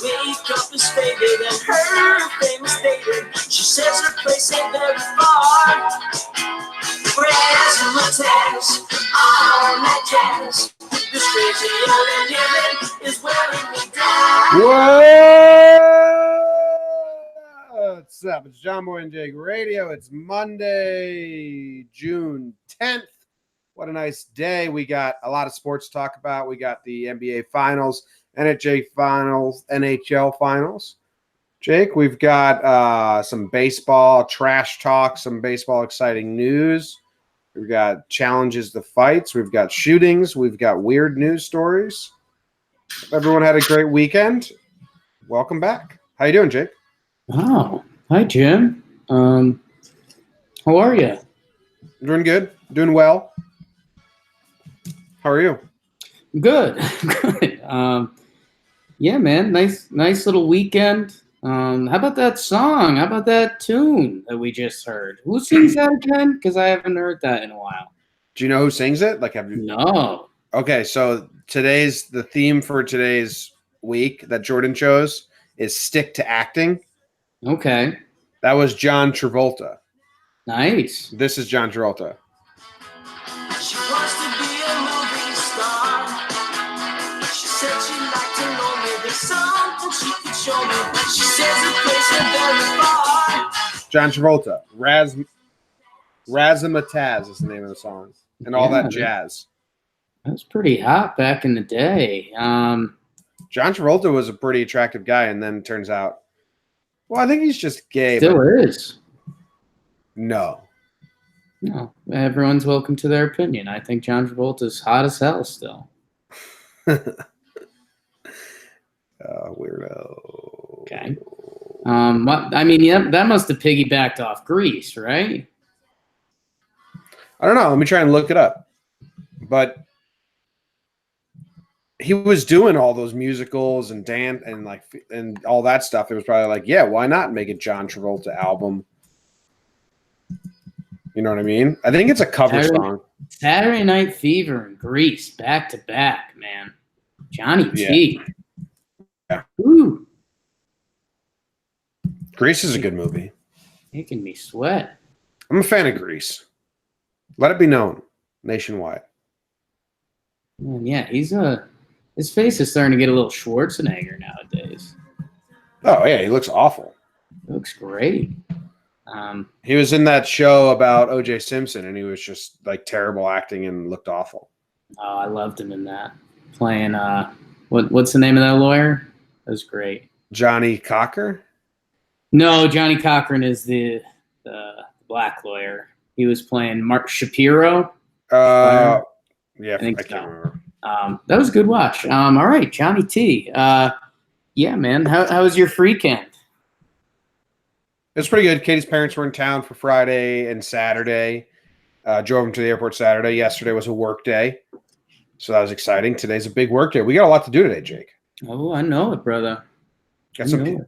makeup is faded and her fame is dated. She says her place ain't very far. Razzmatazz, all that jazz. This crazy yelling living is wearing me down. What's up? It's Jomboy and Jake Radio. It's Monday, June 10th. What a nice day. We got a lot of sports to talk about. We got the NBA Finals, NHL Finals. Jake, we've got some baseball trash talk, some baseball exciting news. We've got challenges to fights. We've got shootings. We've got weird news stories. Everyone had a great weekend. Welcome back. How you doing, Jake? Oh, hi, Jim. How are you? Doing good. Doing well. How are you? Good. Good. Yeah, man. Nice little weekend. How about that song? How about that tune that we just heard? Who sings that again? Because I haven't heard that in a while. Do you know who sings it? Have you? No. Okay, so the theme for today's week that Jordan chose is "Stick to Acting." Okay. That was John Travolta. Nice. This is John Travolta. She wants to be a movie star. She said she'd like to know me. There's something she could show me. She says the place ain't very far. John Travolta. Razzmatazz is the name of the song. And all that jazz. That was pretty hot back in the day. John Travolta was a pretty attractive guy, and then it turns out, well, I think he's just gay. Still is. No. No. Everyone's welcome to their opinion. I think John Travolta's hot as hell still. Weirdo. Okay. That must have piggybacked off Grease, right? I don't know. Let me try and look it up. But he was doing all those musicals and dance and all that stuff. It was probably like, yeah, why not make a John Travolta album? You know what I mean? I think it's a cover song. Saturday Night Fever and Grease back to back, man. Johnny T. Yeah. Woo. Grease is a good movie. Making me sweat. I'm a fan of Grease. Let it be known nationwide. Man, yeah, his face is starting to get a little Schwarzenegger nowadays. Oh yeah, he looks awful. He looks great. He was in that show about O.J. Simpson, and he was just like terrible acting and looked awful. Oh, I loved him in that. Playing what's the name of that lawyer? That was great. Johnny Cocker? No, Johnny Cochran is the black lawyer. He was playing Mark Shapiro. Yeah, I think I can't remember. That was a good watch. All right, Johnny T. Yeah, man. How was your weekend? It was pretty good. Katie's parents were in town for Friday and Saturday. Drove them to the airport Saturday. Yesterday was a work day, so that was exciting. Today's a big work day. We got a lot to do today, Jake. Oh, I know it, brother. Got some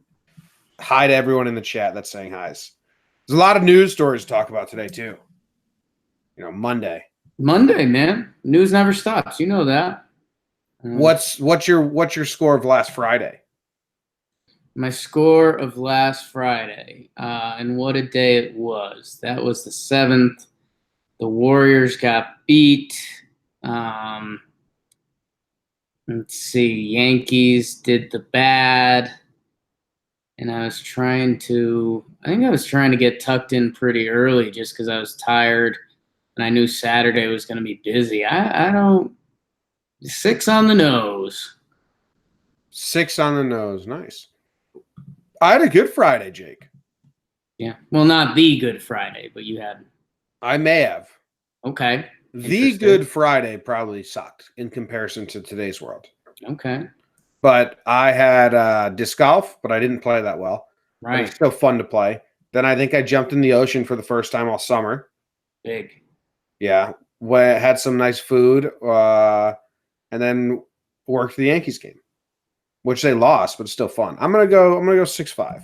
hi to everyone in the chat that's saying hi's. There's a lot of news stories to talk about today too. You know, Monday, man. News never stops. You know that. What's your score of last Friday? My score of last Friday, and what a day it was. That was the 7th. The Warriors got beat. Let's see. Yankees did the bad. And I was trying to get tucked in pretty early just because I was tired. And I knew Saturday was going to be busy. I don't. 6 on the nose. 6 on the nose. Nice. I had a good Friday, Jake. Yeah. Well, not the Good Friday, but you had. I may have. Okay. The Good Friday probably sucked in comparison to today's world. Okay. But I had disc golf, but I didn't play that well. Right. It's still fun to play. Then I think I jumped in the ocean for the first time all summer. Big. Yeah. Had some nice food, and then worked the Yankees game, which they lost, but it's still fun. I'm gonna go 6-5.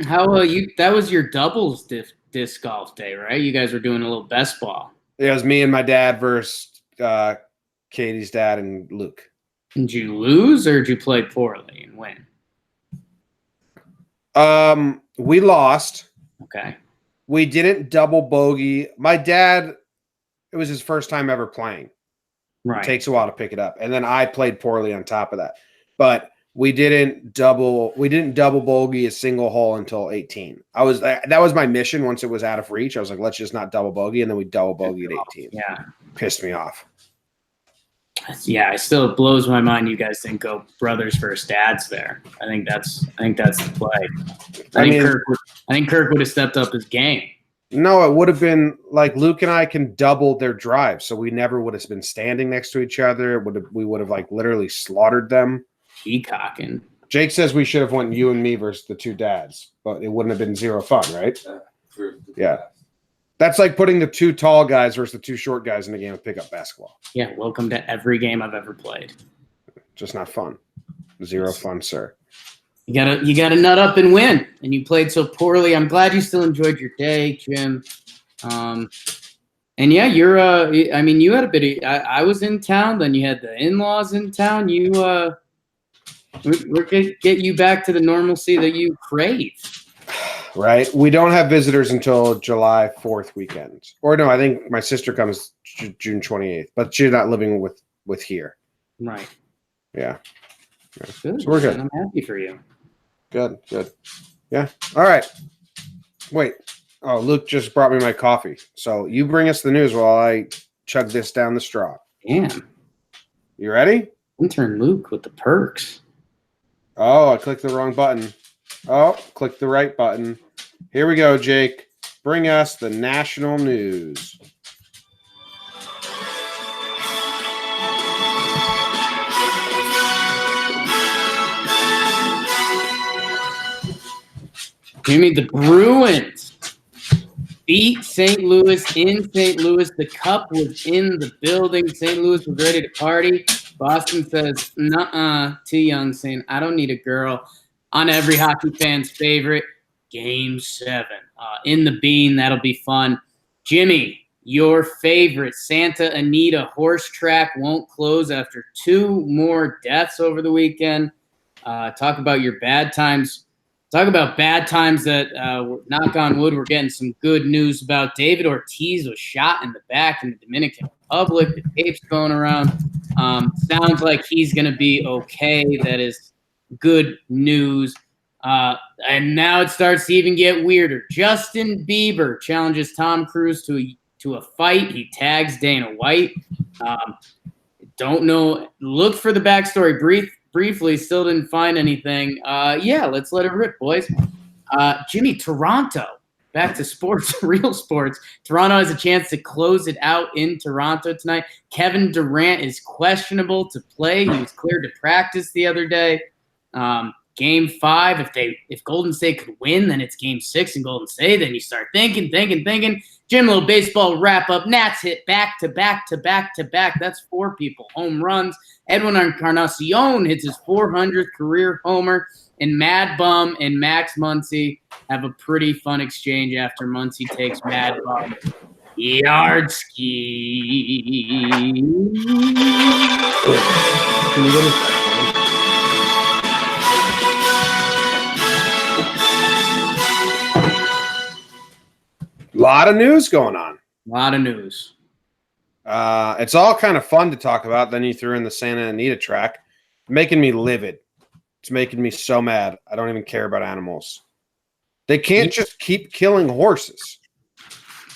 How you? That was your doubles disc golf day, right? You guys were doing a little best ball. Yeah, it was me and my dad versus Katie's dad and Luke. Did you lose or did you play poorly and win? We lost. Okay. We didn't double bogey. My dad, it was his first time ever playing. Right. It takes a while to pick it up. And then I played poorly on top of that. But we didn't double bogey a single hole until 18. That was my mission once it was out of reach. I was like, let's just not double bogey, and then we double bogey at 18. Yeah. Pissed me off. Yeah, it still blows my mind you guys didn't go brothers versus dads there. I think that's the play. I think Kirk would have stepped up his game. No, it would have been like Luke and I can double their drive, so we never would have been standing next to each other. We would have like literally slaughtered them. Peacocking. Jake says we should have went you and me versus the two dads, but it wouldn't have been zero fun, right? Yeah. That's like putting the two tall guys versus the two short guys in a game of pickup basketball. Yeah, welcome to every game I've ever played. Just not fun. Zero fun, sir. You gotta nut up and win, and you played so poorly. I'm glad you still enjoyed your day, Jim. And yeah, you're. I mean, you had a bit of. I was in town. Then you had the in-laws in town. We're gonna get you back to the normalcy that you crave. Right. We don't have visitors until July 4th weekend. Or no, I think my sister comes June 28th, but she's not living with here. Right. Yeah. Good. So we're good. I'm happy for you. Good. Yeah. All right. Wait. Oh, Luke just brought me my coffee. So you bring us the news while I chug this down the straw. Damn. You ready? Intern Luke with the perks. Oh, I clicked the wrong button. Oh, click the right button. Here we go, Jake. Bring us the national news. Jimmy, the Bruins beat St. Louis in St. Louis. The cup was in the building. St. Louis was ready to party. Boston says, nuh-uh, too young, saying, I don't need a girl. On every hockey fan's favorite, Game 7. In the Bean, that'll be fun. Jimmy, your favorite Santa Anita horse track won't close after 2 more deaths over the weekend. Talk about your bad times. Talk about bad times that, knock on wood, we're getting some good news about. David Ortiz was shot in the back in the Dominican Republic. The tape's going around. Sounds like he's going to be okay. That is good news. And now it starts to even get weirder. Justin Bieber challenges Tom Cruise to a fight. He tags Dana White. Don't know. Look for the backstory briefly. Still didn't find anything. Yeah, let's let it rip, boys. Jimmy, Toronto. Back to sports, real sports. Toronto has a chance to close it out in Toronto tonight. Kevin Durant is questionable to play. He was cleared to practice the other day. Game 5, if Golden State could win, then it's Game 6 in Golden State. Then you start thinking. Jim, little baseball wrap up. Nats hit back to back. That's 4 people. Home runs. Edwin Encarnacion hits his 400th career homer. And Mad Bum and Max Muncy have a pretty fun exchange after Muncy takes Mad Bum yard ski. A lot of news going on. A lot of news. It's all kind of fun to talk about. Then you threw in the Santa Anita track, making me livid. It's making me so mad. I don't even care about animals. They can't just keep killing horses.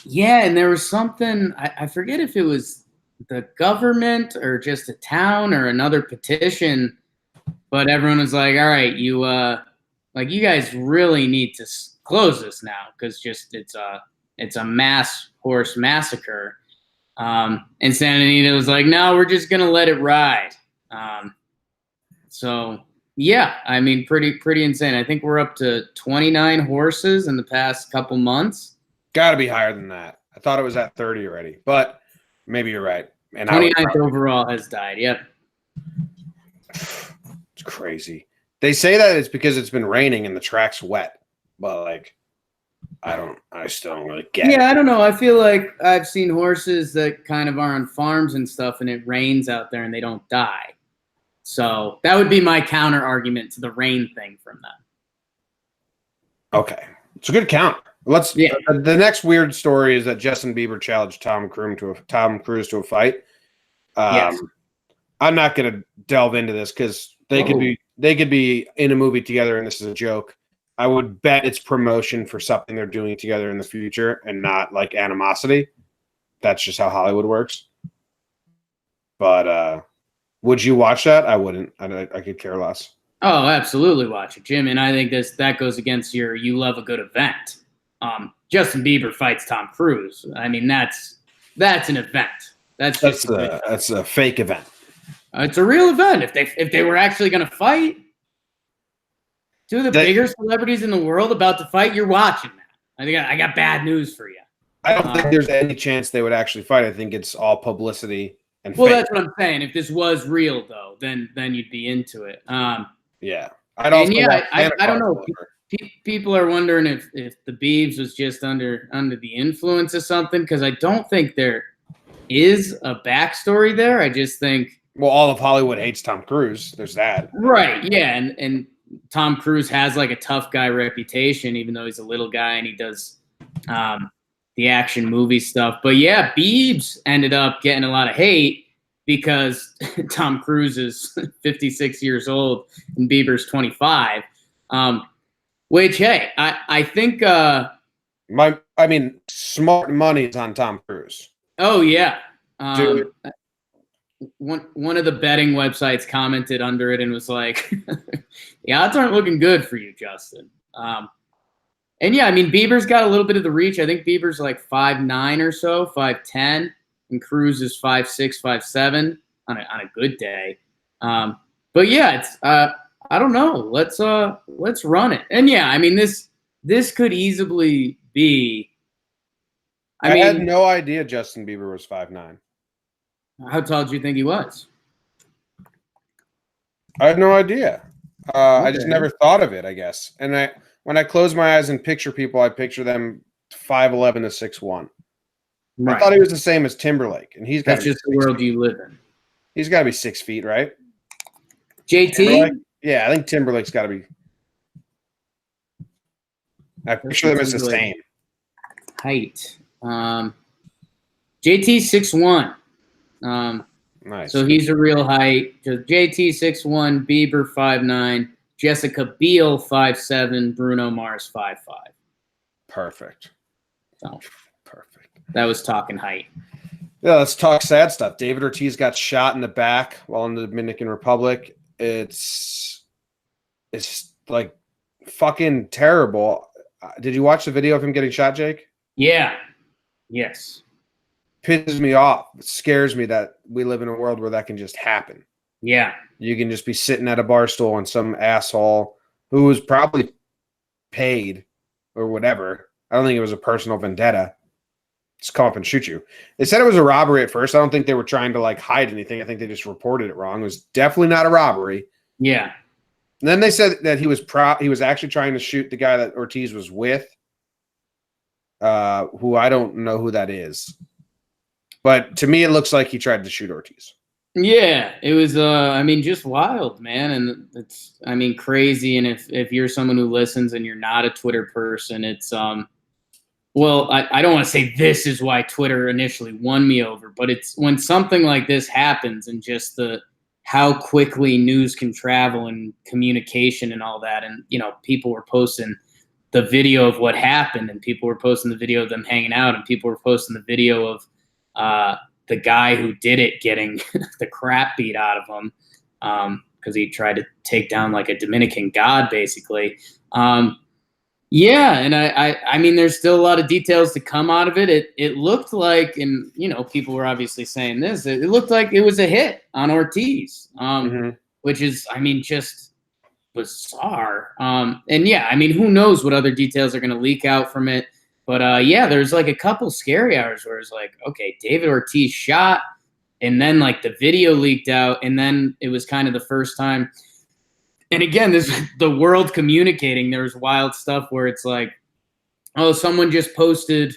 Yeah, and there was something, I forget if it was the government or just a town or another petition, but everyone was like, all right, you guys really need to close this now because it's a mass horse massacre. And Santa Anita was like, no, we're just going to let it ride. So, yeah, I mean, pretty insane. I think we're up to 29 horses in the past couple months. Got to be higher than that. I thought it was at 30 already, but maybe you're right. And 29th overall has died, yep. It's crazy. They say that it's because it's been raining and the track's wet, but like, I still don't really get it. Yeah, I don't know. I feel like I've seen horses that kind of are on farms and stuff and it rains out there and they don't die. So that would be my counter argument to the rain thing from them. Okay, it's a good count. Yeah. The next weird story is that Justin Bieber challenged Tom Cruise to a fight. Yes. I'm not going to delve into this because they could be in a movie together and this is a joke. I would bet it's promotion for something they're doing together in the future and not like animosity. That's just how Hollywood works. But would you watch that? I wouldn't. I could care less. Oh, absolutely watch it, Jim. And I think that goes against you love a good event. Justin Bieber fights Tom Cruise. I mean, that's an event. That's a fake event. It's a real event. If they were actually going to fight, two of the bigger celebrities in the world about to fight, you're watching that. I think I got bad news for you. I don't think there's any chance they would actually fight. I think it's all publicity and well, fake. that's what I'm saying. If this was real, though, then you'd be into it. Yeah. I don't know. People are wondering if the Biebs was just under the influence of something, because I don't think there is a backstory there. I just think all of Hollywood hates Tom Cruise. There's that. Right. Yeah. And Tom Cruise has like a tough guy reputation, even though he's a little guy and he does the action movie stuff. But yeah, Biebs ended up getting a lot of hate because Tom Cruise is 56 years old and Bieber's 25. Which, hey, I think smart money is on Tom Cruise. Oh yeah. One of the betting websites commented under it and was like, the odds aren't looking good for you, Justin. And yeah, I mean, Bieber's got a little bit of the reach. I think Bieber's like 5'9" or so, 5'10", and Cruise is 5'6", 5'7" on a good day. But yeah, it's I don't know. Let's run it. And yeah, I mean, this could easily be. I had no idea Justin Bieber was 5'9". How tall do you think he was? I have no idea. Okay. I just never thought of it, I guess. And when I close my eyes and picture people, I picture them 5'11" to 6'1". Right. I thought he was the same as Timberlake, and he's got. That's just the world you live in. He's got to be 6 feet, right? JT? Timberlake? Yeah, I think Timberlake's got to be. I picture them as the same height. JT 6'1". Nice. So he's a real height. So JT 6'1", Bieber 5'9", Jessica Biel 5'7", Bruno Mars 5'5". Perfect. So perfect. That was talking height. Yeah, let's talk sad stuff. David Ortiz got shot in the back while in the Dominican Republic. It's like fucking terrible. Did you watch the video of him getting shot, Jake? Yeah. Yes. Pisses me off. It scares me that we live in a world where that can just happen. Yeah. You can just be sitting at a bar stool and some asshole who was probably paid or whatever. I don't think it was a personal vendetta. Just come up and shoot you. They said it was a robbery at first. I don't think they were trying to like hide anything. I think they just reported it wrong. It was definitely not a robbery. Yeah. And then they said that he was actually trying to shoot the guy that Ortiz was with, who I don't know who that is. But to me, it looks like he tried to shoot Ortiz. Yeah, it was, just wild, man. And it's, crazy. And if you're someone who listens and you're not a Twitter person, it's, well, I don't want to say this is why Twitter initially won me over, but it's when something like this happens and just how quickly news can travel and communication and all that. And, people were posting the video of what happened and people were posting the video of them hanging out and people were posting the video of the guy who did it getting the crap beat out of him because he tried to take down like a Dominican god, basically. Yeah, and I mean, there's still a lot of details to come out of it. It looked like, and people were obviously saying this. It looked like it was a hit on Ortiz, which is, just bizarre. And yeah, who knows what other details are going to leak out from it? But yeah, there's like a couple scary hours where it's like, okay, David Ortiz shot, and then like the video leaked out, and then it was kind of the first time. And again, this the world communicating. There was wild stuff where it's like, oh, someone just posted,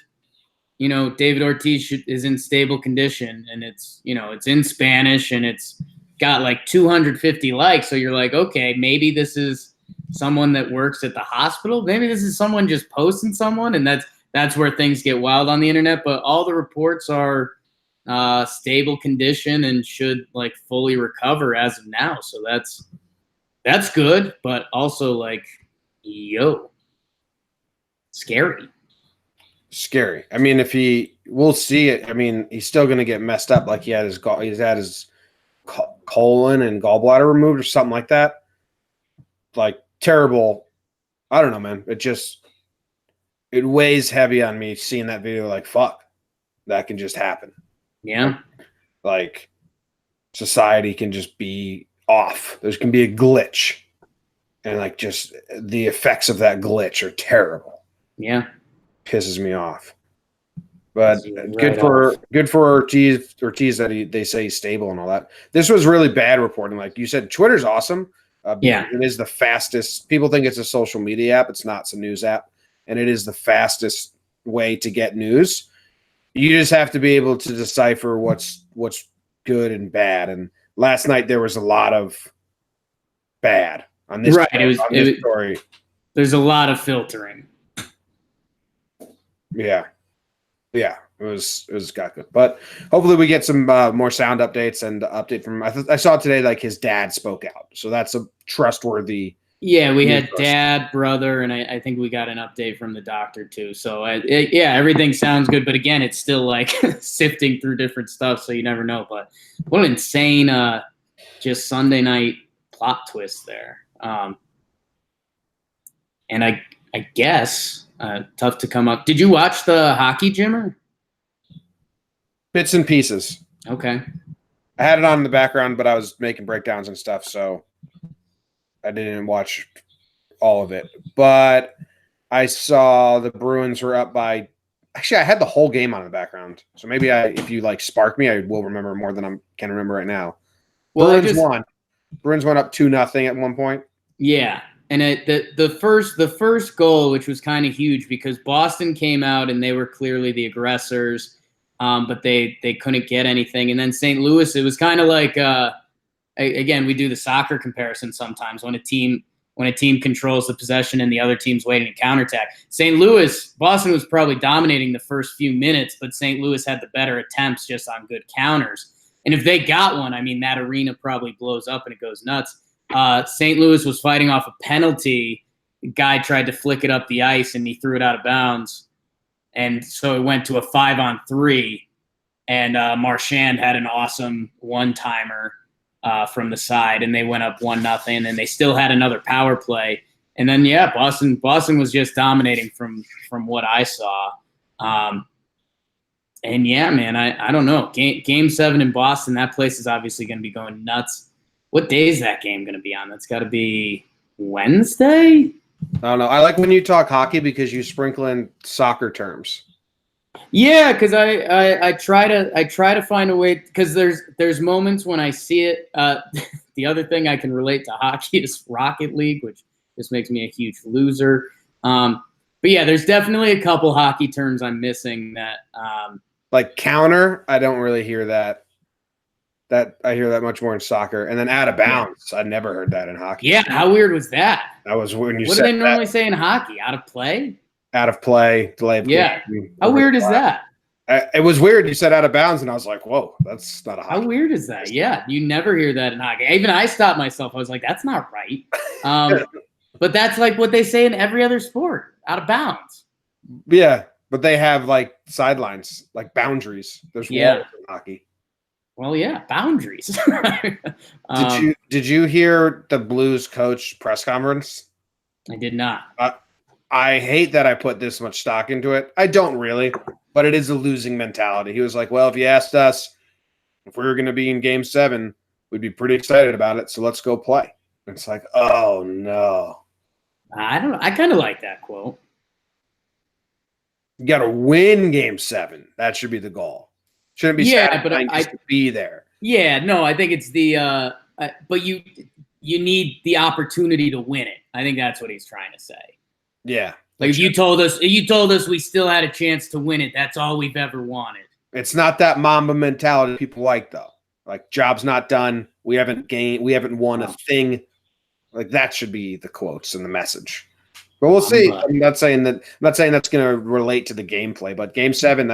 David Ortiz is in stable condition, and it's, it's in Spanish, and it's got like 250 likes. So you're like, okay, maybe this is someone that works at the hospital. Maybe this is someone just posting someone, and that's where things get wild on the internet. But all the reports are stable condition and should like fully recover as of now. So that's good, but also like, yo, scary. Scary. I mean, we'll see it. I mean, he's still going to get messed up. Like he's had his colon and gallbladder removed or something like that. Like terrible. I don't know, man. It weighs heavy on me seeing that video. Like, fuck, that can just happen. Yeah. Like society can just be off. There can be a glitch, and like just the effects of that glitch are terrible. Yeah. Pisses me off. But Right good for Ortiz that they say he's stable and all that. This was really bad reporting. Like you said, Twitter's awesome. Yeah. It is the fastest. People think it's a social media app. It's not. It's a news app, and it is the fastest way to get news. You just have to be able to decipher what's good and bad. And last night there was a lot of bad on this. Right. Story. There's a lot of filtering. Yeah. Yeah, it was got good, but hopefully we get some more sound updates and update from. I saw today like his dad spoke out, so that's a trustworthy. Yeah, we had dad, brother, and I think we got an update from the doctor too. So yeah, everything sounds good, but again, it's still like sifting through different stuff, so you never know. But what an insane, just Sunday night plot twist there. And I guess. Tough to come up. Did you watch the hockey, Jimmer? Bits and pieces. Okay. I had it on in the background, but I was making breakdowns and stuff, so I didn't watch all of it. But I saw the Bruins were up by. Actually, I had the whole game on in the background, so maybe if you like spark me, I will remember more than I can remember right now. Well, Bruins won. Bruins went up 2-0 at one point. Yeah. And the first goal, which was kind of huge because Boston came out and they were clearly the aggressors, but they couldn't get anything. And then St. Louis, it was kind of like again, we do the soccer comparison sometimes when a team controls the possession and the other team's waiting to counterattack. St. Louis, Boston was probably dominating the first few minutes, but St. Louis had the better attempts just on good counters. And if they got one, I mean, that arena probably blows up and it goes nuts. St. Louis was fighting off a penalty. The guy tried to flick it up the ice and he threw it out of bounds. And so it went to a 5-on-3. And Marchand had an awesome one-timer from the side. And they went up 1-0. And they still had another power play. And then, yeah, Boston was just dominating from what I saw. And, yeah, man, I don't know. Game 7 in Boston, that place is obviously going to be going nuts. What day is that game going to be on? That's got to be Wednesday? I don't know. I like when you talk hockey because you sprinkle in soccer terms. Yeah, because I try to find a way because there's moments when I see it. The other thing I can relate to hockey is Rocket League, which just makes me a huge loser. But yeah, there's definitely a couple hockey terms I'm missing that. Like counter, I don't really hear that. That I hear that much more in soccer, and then out of bounds. I never heard that in hockey. Yeah, how weird was that? That was when you. What do they normally say in hockey? Out of play. Out of play, delay of yeah. game. How weird is that? It was weird. You said out of bounds, and I was like, "Whoa, that's not a hockey." How weird is that? Yeah, you never hear that in hockey. Even I stopped myself. I was like, "That's not right." But that's like what they say in every other sport. Out of bounds. Yeah, but they have like sidelines, like boundaries. There's walls in hockey. Well, yeah, boundaries. Did you hear the Blues coach press conference? I did not. I hate that I put this much stock into it. I don't really, but it is a losing mentality. He was like, well, if you asked us if we were going to be in Game 7, we'd be pretty excited about it, so let's go play. And it's like, oh, no. I don't know. I kind of like that quote. You got to win Game 7. That should be the goal. Shouldn't be just to be there. Yeah, no, I think it's the but you need the opportunity to win it. I think that's what he's trying to say. Yeah. Like if you told us we still had a chance to win it, that's all we've ever wanted. It's not that Mamba mentality people like though. Like job's not done. We haven't won a thing. Like that should be the quotes and the message. But we'll see. I'm not saying that's going to relate to the gameplay, but Game 7,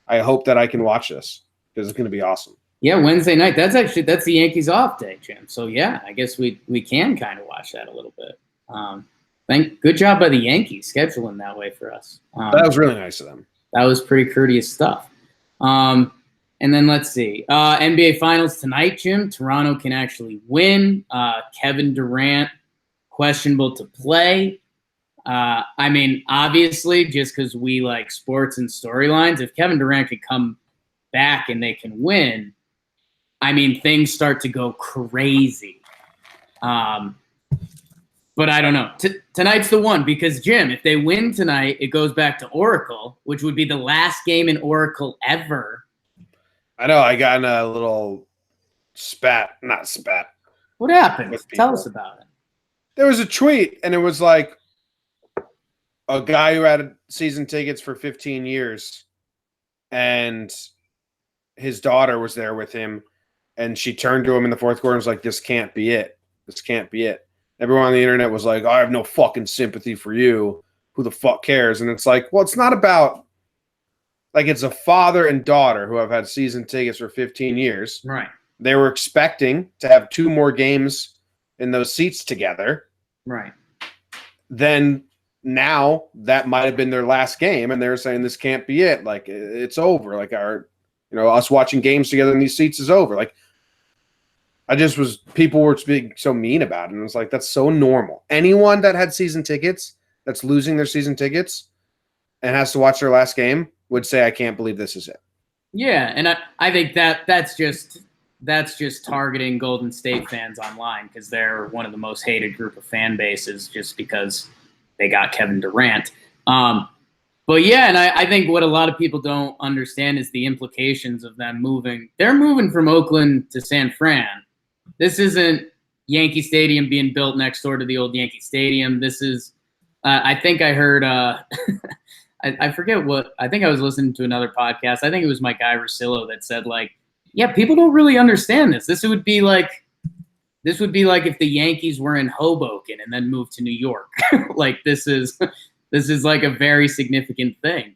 I hope that I can watch this because it's going to be awesome. Yeah, Wednesday night. That's the Yankees off day, Jim. So yeah, I guess we can kind of watch that a little bit. Good job by the Yankees scheduling that way for us. That was really nice of them. That was pretty courteous stuff. And then let's see. NBA Finals tonight, Jim. Toronto can actually win. Kevin Durant, questionable to play. I mean, obviously, just because we like sports and storylines, if Kevin Durant could come back and they can win, I mean, things start to go crazy. But I don't know. Tonight's the one because, Jim, if they win tonight, it goes back to Oracle, which would be the last game in Oracle ever. I know. I got in a little not spat. What happened? Tell us about it. There was a tweet, and it was like a guy who had season tickets for 15 years, and his daughter was there with him, and she turned to him in the fourth quarter and was like, "This can't be it. This can't be it." Everyone on the internet was like, "I have no fucking sympathy for you. Who the fuck cares?" And it's like, well, it's not about like it's a father and daughter who have had season tickets for 15 years. Right. They were expecting to have 2 more games in those seats together. Right. Then now that might have been their last game, and they're saying this can't be it. Like it's over. Like us watching games together in these seats is over. Like people were being so mean about it. And it was like, that's so normal. Anyone that had season tickets that's losing their season tickets and has to watch their last game would say, I can't believe this is it. Yeah. And I think that's just targeting Golden State fans online because they're one of the most hated group of fan bases just because they got Kevin Durant. But yeah, and I think what a lot of people don't understand is the implications of them moving. They're moving from Oakland to San Fran. This isn't Yankee Stadium being built next door to the old Yankee Stadium. This is, I think I heard, I forget what, I think I was listening to another podcast. I think it was my guy Rosillo that said like, yeah, people don't really understand this. This would be like if the Yankees were in Hoboken and then moved to New York. Like this is like a very significant thing.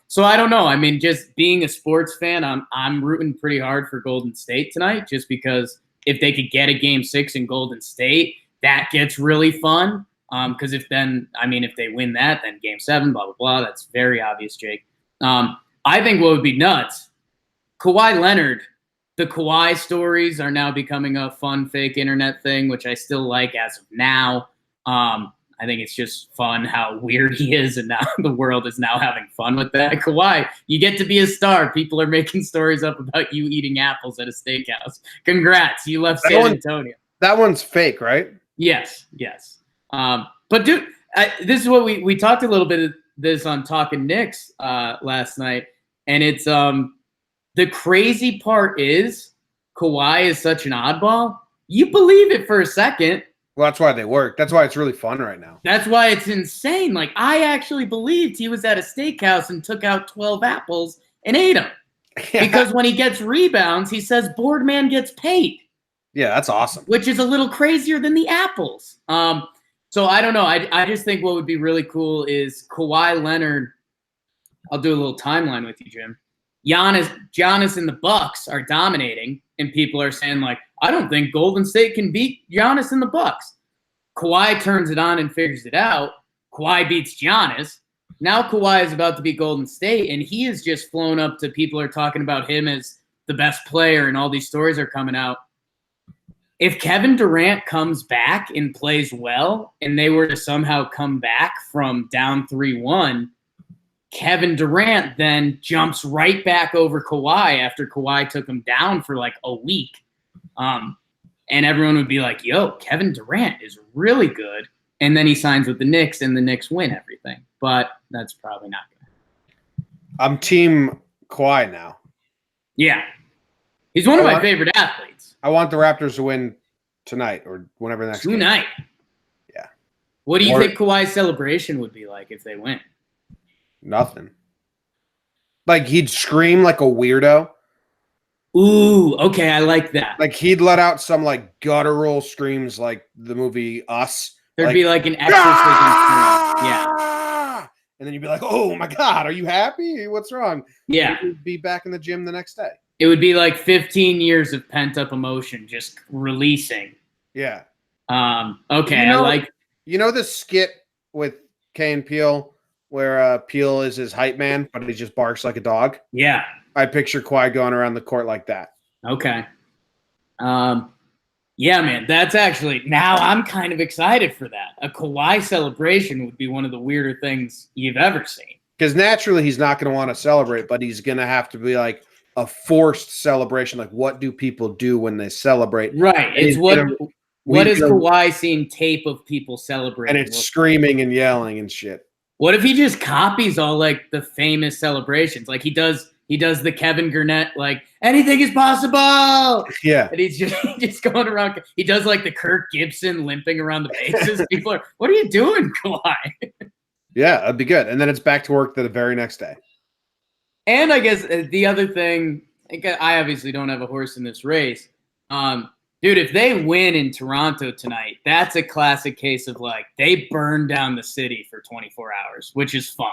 So I don't know. I mean, just being a sports fan, I'm rooting pretty hard for Golden State tonight, just because if they could get a Game 6 in Golden State, that gets really fun. Because if they win that, then Game 7, blah blah blah. That's very obvious, Jake. I think what would be nuts, Kawhi Leonard. The Kawhi stories are now becoming a fun fake internet thing, which I still like as of now. I think it's just fun how weird he is, and now the world is now having fun with that. Kawhi, you get to be a star. People are making stories up about you eating apples at a steakhouse. Congrats, you left San Antonio. That one's fake, right? Yes. But dude, this is what we talked a little bit of this on Talking Knicks last night, and it's the crazy part is Kawhi is such an oddball. You believe it for a second. Well, that's why they work. That's why it's really fun right now. That's why it's insane. Like, I actually believed he was at a steakhouse and took out 12 apples and ate them. Yeah. Because when he gets rebounds, he says Boardman gets paid. Yeah, that's awesome. Which is a little crazier than the apples. So I don't know. I just think what would be really cool is Leonard. I'll do a little timeline with you, Jim. Giannis and the Bucks are dominating, and people are saying, like, I don't think Golden State can beat Giannis and the Bucks. Kawhi turns it on and figures it out. Kawhi beats Giannis. Now Kawhi is about to beat Golden State, and he is just flown up to people are talking about him as the best player, and all these stories are coming out. If Kevin Durant comes back and plays well, and they were to somehow come back from down 3-1, Kevin Durant then jumps right back over Kawhi after Kawhi took him down for like a week. And everyone would be like, yo, Kevin Durant is really good. And then he signs with the Knicks, and the Knicks win everything. But that's probably not going to happen. I'm team Kawhi now. Yeah. He's one of my favorite athletes. I want the Raptors to win tonight or whenever the next game. Tonight? Yeah. What do you think Kawhi's celebration would be like if they win? Nothing. Like, he'd scream like a weirdo. Ooh, okay, I like that. Like he'd let out some like guttural screams, like the movie Us. There'd like, be like an exorcism scream. Yeah. "Ah!" And then you'd be like, "Oh my god, are you happy? What's wrong?" Yeah. You'd be back in the gym the next day. It would be like 15 years of pent up emotion just releasing. Yeah. Okay, I like. You know the skit with Kay and Peele where Peele is his hype man, but he just barks like a dog? Yeah. I picture Kawhi going around the court like that. Okay. Yeah, man, that's actually, now I'm kind of excited for that. A Kawhi celebration would be one of the weirder things you've ever seen. Because naturally he's not going to want to celebrate, but he's going to have to be like a forced celebration. Like, what do people do when they celebrate? Right. It's what is Kawhi seeing tape of people celebrating? And it's screaming and yelling and shit. What if he just copies all like the famous celebrations? Like he does the Kevin Garnett, like anything is possible. Yeah. And he's just going around. He does like the Kirk Gibson limping around the bases. People are, what are you doing, Kawhi? Yeah, that'd be good. And then it's back to work the very next day. And I guess the other thing, I obviously don't have a horse in this race. Dude, if they win in Toronto tonight, that's a classic case of like they burn down the city for 24 hours, which is fun.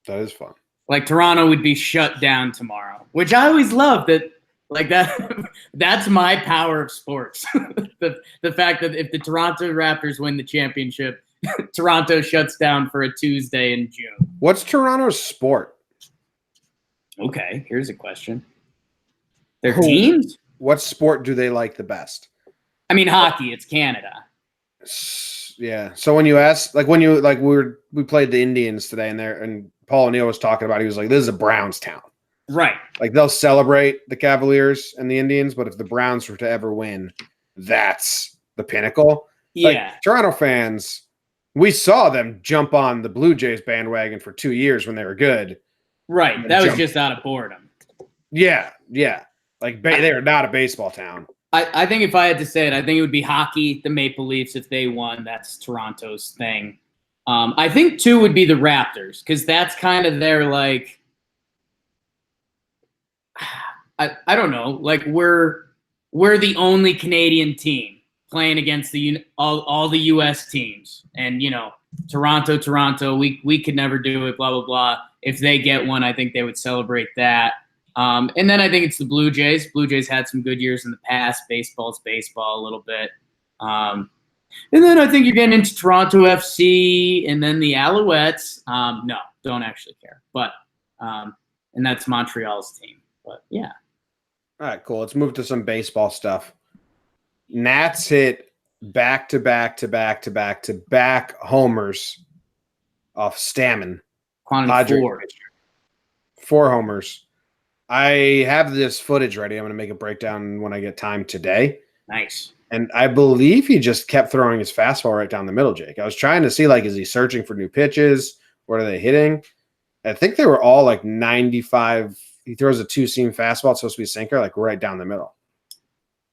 That is fun. Like Toronto would be shut down tomorrow, which I always love that. Like that, that's my power of sports. the fact that if the Toronto Raptors win the championship, Toronto shuts down for a Tuesday in June. What's Toronto's sport? Okay, here's a question. Their teams? What sport do they like the best? I mean, hockey. It's Canada. Yeah. So when you ask, like when you like, we played the Indians today, and Paul O'Neill was talking about. He was like, "This is a Browns town." Right. Like they'll celebrate the Cavaliers and the Indians, but if the Browns were to ever win, that's the pinnacle. Yeah. Like, Toronto fans, we saw them jump on the Blue Jays bandwagon for 2 years when they were good. Right. That was just out of boredom. Yeah. Yeah. Like they are not a baseball town. I think if I had to say it, I think it would be hockey, the Maple Leafs, if they won. That's Toronto's thing. I think 2 would be the Raptors, because that's kind of their, like, I don't know, like we're the only Canadian team playing against all the U.S. teams. And, Toronto, we could never do it, blah, blah, blah. If they get one, I think they would celebrate that. And then I think it's the Blue Jays. Blue Jays had some good years in the past. Baseball's baseball a little bit. And then I think you're getting into Toronto FC and then the Alouettes. No, don't actually care. But and that's Montreal's team. But yeah. All right, cool. Let's move to some baseball stuff. Nats hit back-to-back homers off Stammen. Quantum 4 homers. I have this footage ready. I'm going to make a breakdown when I get time today. Nice. And I believe he just kept throwing his fastball right down the middle, Jake. I was trying to see, like, is he searching for new pitches? What are they hitting? I think they were all like 95. He throws a 2-seam fastball. It's supposed to be a sinker, like right down the middle.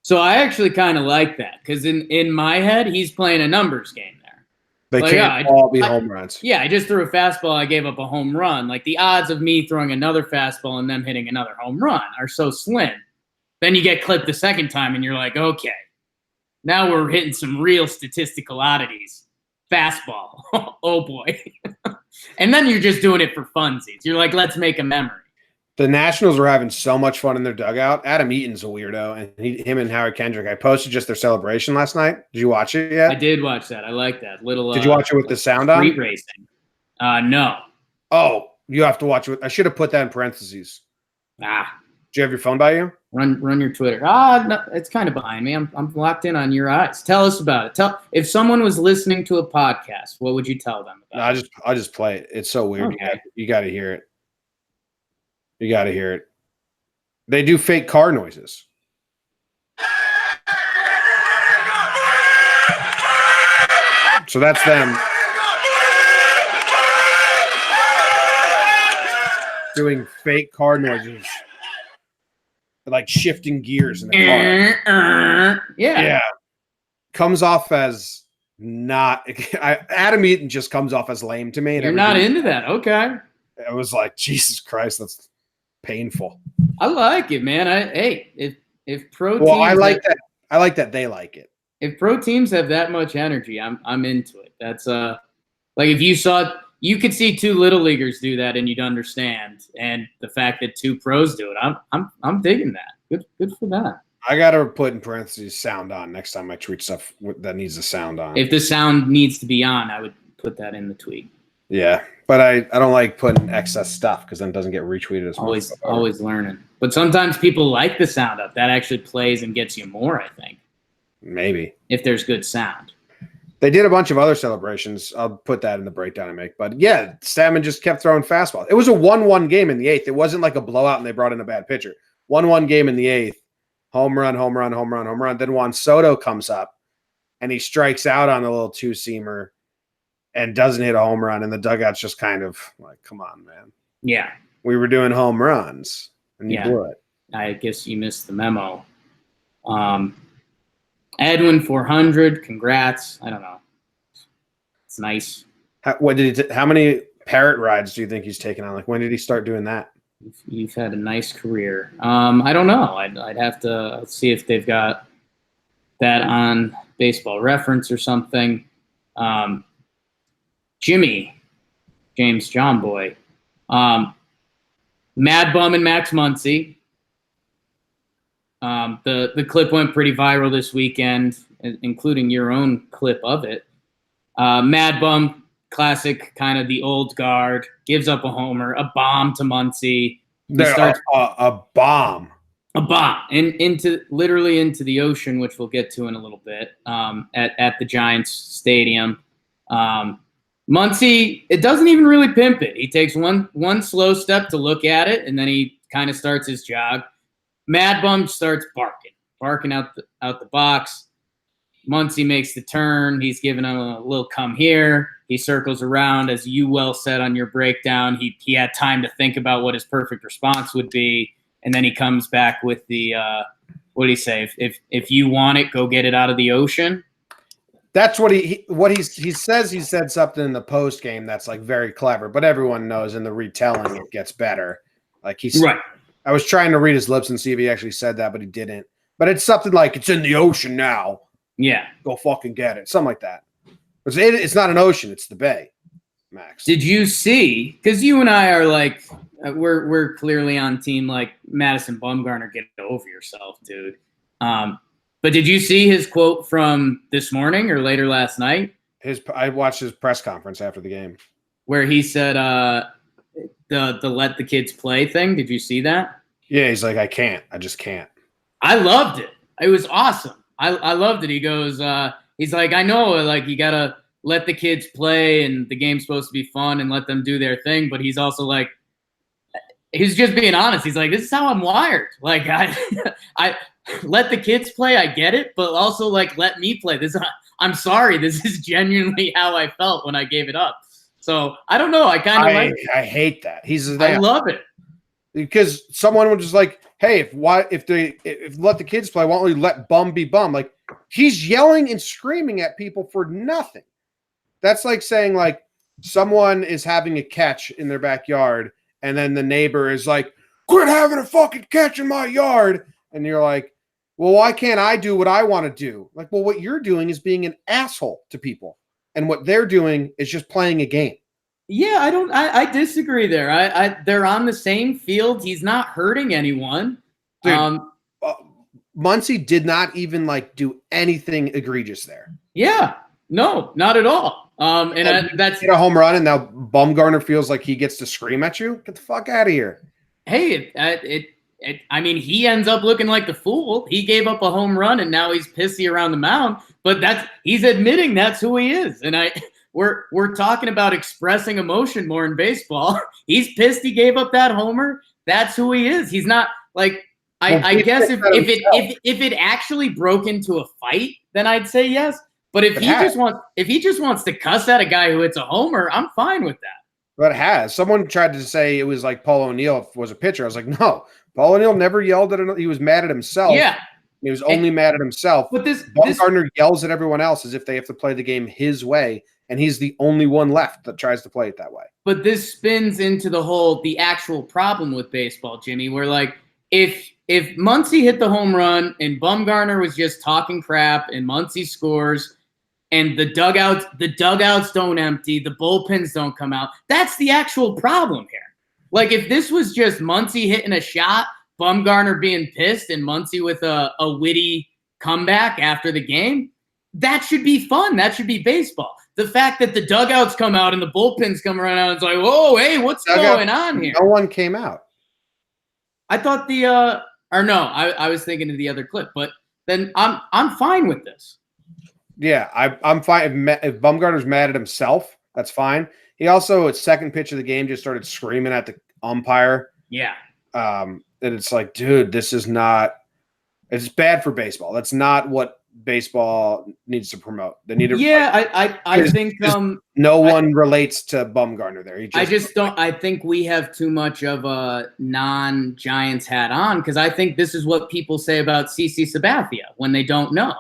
So I actually kind of like that because in my head, he's playing a numbers game there. They can't all be home runs. Yeah, I just threw a fastball. I gave up a home run. Like the odds of me throwing another fastball and them hitting another home run are so slim. Then you get clipped the second time and you're like, okay, now we're hitting some real statistical oddities. Fastball. Oh, boy. And then you're just doing it for funsies. You're like, let's make a memory. The Nationals were having so much fun in their dugout. Adam Eaton's a weirdo, and him and Howard Kendrick. I posted just their celebration last night. Did you watch it yet? I did watch that. I like that. Did you watch it with the sound on? Street racing. No. Oh, you have to watch it. I should have put that in parentheses. Do you have your phone by you? Run your Twitter. No, it's kind of behind me. I'm locked in on your eyes. Tell us about it. If someone was listening to a podcast, what would you tell them about it? I'll just play it. It's so weird. Okay. You got to hear it. You got to hear it. They do fake car noises. So that's them doing fake car noises. Like shifting gears in the car. Yeah. Comes off as not Adam Eaton just comes off as lame to me. You're not into that. Okay. It was like, Jesus Christ, that's painful. I like it, man. If pro Well, I teams like that. I like that they like it. if pro teams have that much energy, I'm into it. That's like if you saw you could see two little leaguers do that and you'd understand. And the fact that two pros do it, I'm digging that. Good for that. I gotta put in parentheses sound on next time I tweet stuff that needs the sound on. If the sound needs to be on, I would put that in the tweet. Yeah, but I don't like putting excess stuff because then it doesn't get retweeted as much. Always learning. But sometimes people like the sound up. That actually plays and gets you more, I think. Maybe. If there's good sound. They did a bunch of other celebrations. I'll put that in the breakdown I make. But yeah, Statman just kept throwing fastballs. It was a 1-1 game in the 8th. It wasn't like a blowout and they brought in a bad pitcher. 1-1 game in the 8th. Home run, home run, home run, home run. Then Juan Soto comes up and he strikes out on a little two-seamer and doesn't hit a home run. And the dugout's just kind of like, come on, man. Yeah. We were doing home runs and you blew it. I guess you missed the memo. Edwin 400, congrats. I don't know. It's nice. How many parrot rides do you think he's taken on? Like, when did he start doing that? You've had a nice career. I don't know. I'd have to see if they've got that on Baseball Reference or something. James Jomboy, Mad Bum and Max Muncy. The clip went pretty viral this weekend, including your own clip of it. Mad Bum, classic, kind of the old guard, gives up a homer, a bomb to Muncy. A bomb. A bomb literally into the ocean, which we'll get to in a little bit. At the Giants stadium. Muncy, it doesn't even really pimp it. He takes one slow step to look at it, and then he kind of starts his jog. Mad Bum starts barking out the box. Muncy makes the turn. He's giving him a little come here. He circles around, as you well said on your breakdown. He had time to think about what his perfect response would be, and then he comes back with the what did he say? If you want it, go get it out of the ocean. That's what he says. He said something in the post game that's like very clever, but everyone knows in the retelling it gets better. Like he's right. I was trying to read his lips and see if he actually said that, but he didn't. But it's something like, it's in the ocean now. Yeah. Go fucking get it. Something like that. It's not an ocean. It's the bay, Max. Did you see, because you and I are like, we're clearly on team like Madison Bumgarner, get over yourself, dude. But did you see his quote from this morning or later last night? I watched his press conference after the game. Where he said the let the kids play thing. Did you see that? Yeah, he's like, I can't. I just can't. I loved it. It was awesome. I loved it. He goes, he's like, I know, like, you got to let the kids play and the game's supposed to be fun and let them do their thing. But he's also like, he's just being honest. He's like, this is how I'm wired. Like, I let the kids play. I get it. But also, like, let me play. I'm sorry. This is genuinely how I felt when I gave it up. So I don't know. I kind of like it. I hate that. I love it. Because someone was just like, hey, if let the kids play, why don't we let bum be bum? Like, he's yelling and screaming at people for nothing. That's like saying, like, someone is having a catch in their backyard and then the neighbor is like, quit having a fucking catch in my yard. And you're like, well, why can't I do what I want to do? Like, well, what you're doing is being an asshole to people. And what they're doing is just playing a game. Yeah, I disagree there. They're on the same field. He's not hurting anyone. Dude, Muncy did not even like do anything egregious there. Yeah, no, not at all. That's hit a home run, and now Bumgarner feels like he gets to scream at you. Get the fuck out of here. Hey, I mean, he ends up looking like the fool. He gave up a home run, and now he's pissy around the mound. But he's admitting that's who he is, and We're talking about expressing emotion more in baseball. He's pissed he gave up that homer. That's who he is. He's not like I guess if it actually broke into a fight, then I'd say yes. But if he just wants to cuss at a guy who hits a homer, I'm fine with that. But it has. Someone tried to say it was like Paul O'Neill was a pitcher. I was like, no, Paul O'Neill never yelled at he was mad at himself. Yeah. He was only mad at himself. But Bumgarner yells at everyone else as if they have to play the game his way, and he's the only one left that tries to play it that way. But this spins into the actual problem with baseball, Jimmy, where like if Muncy hit the home run and Bumgarner was just talking crap and Muncy scores and the dugouts don't empty, the bullpens don't come out, that's the actual problem here. Like if this was just Muncy hitting a shot, Bumgarner being pissed, and Muncy with a witty comeback after the game, that should be fun. That should be baseball. The fact that the dugouts come out and the bullpens come around and it's like, whoa, hey, what's going on here? No one came out. I thought I was thinking of the other clip, but then I'm fine with this. Yeah, I'm fine. If Bumgarner's mad at himself, that's fine. He also, at second pitch of the game, just started screaming at the umpire. Yeah. And it's like, dude, this is not – it's bad for baseball. That's not what baseball needs to promote. They need to – I think no one relates to Bumgarner there. I think we have too much of a non-Giants hat on, because I think this is what people say about CC Sabathia when they don't know.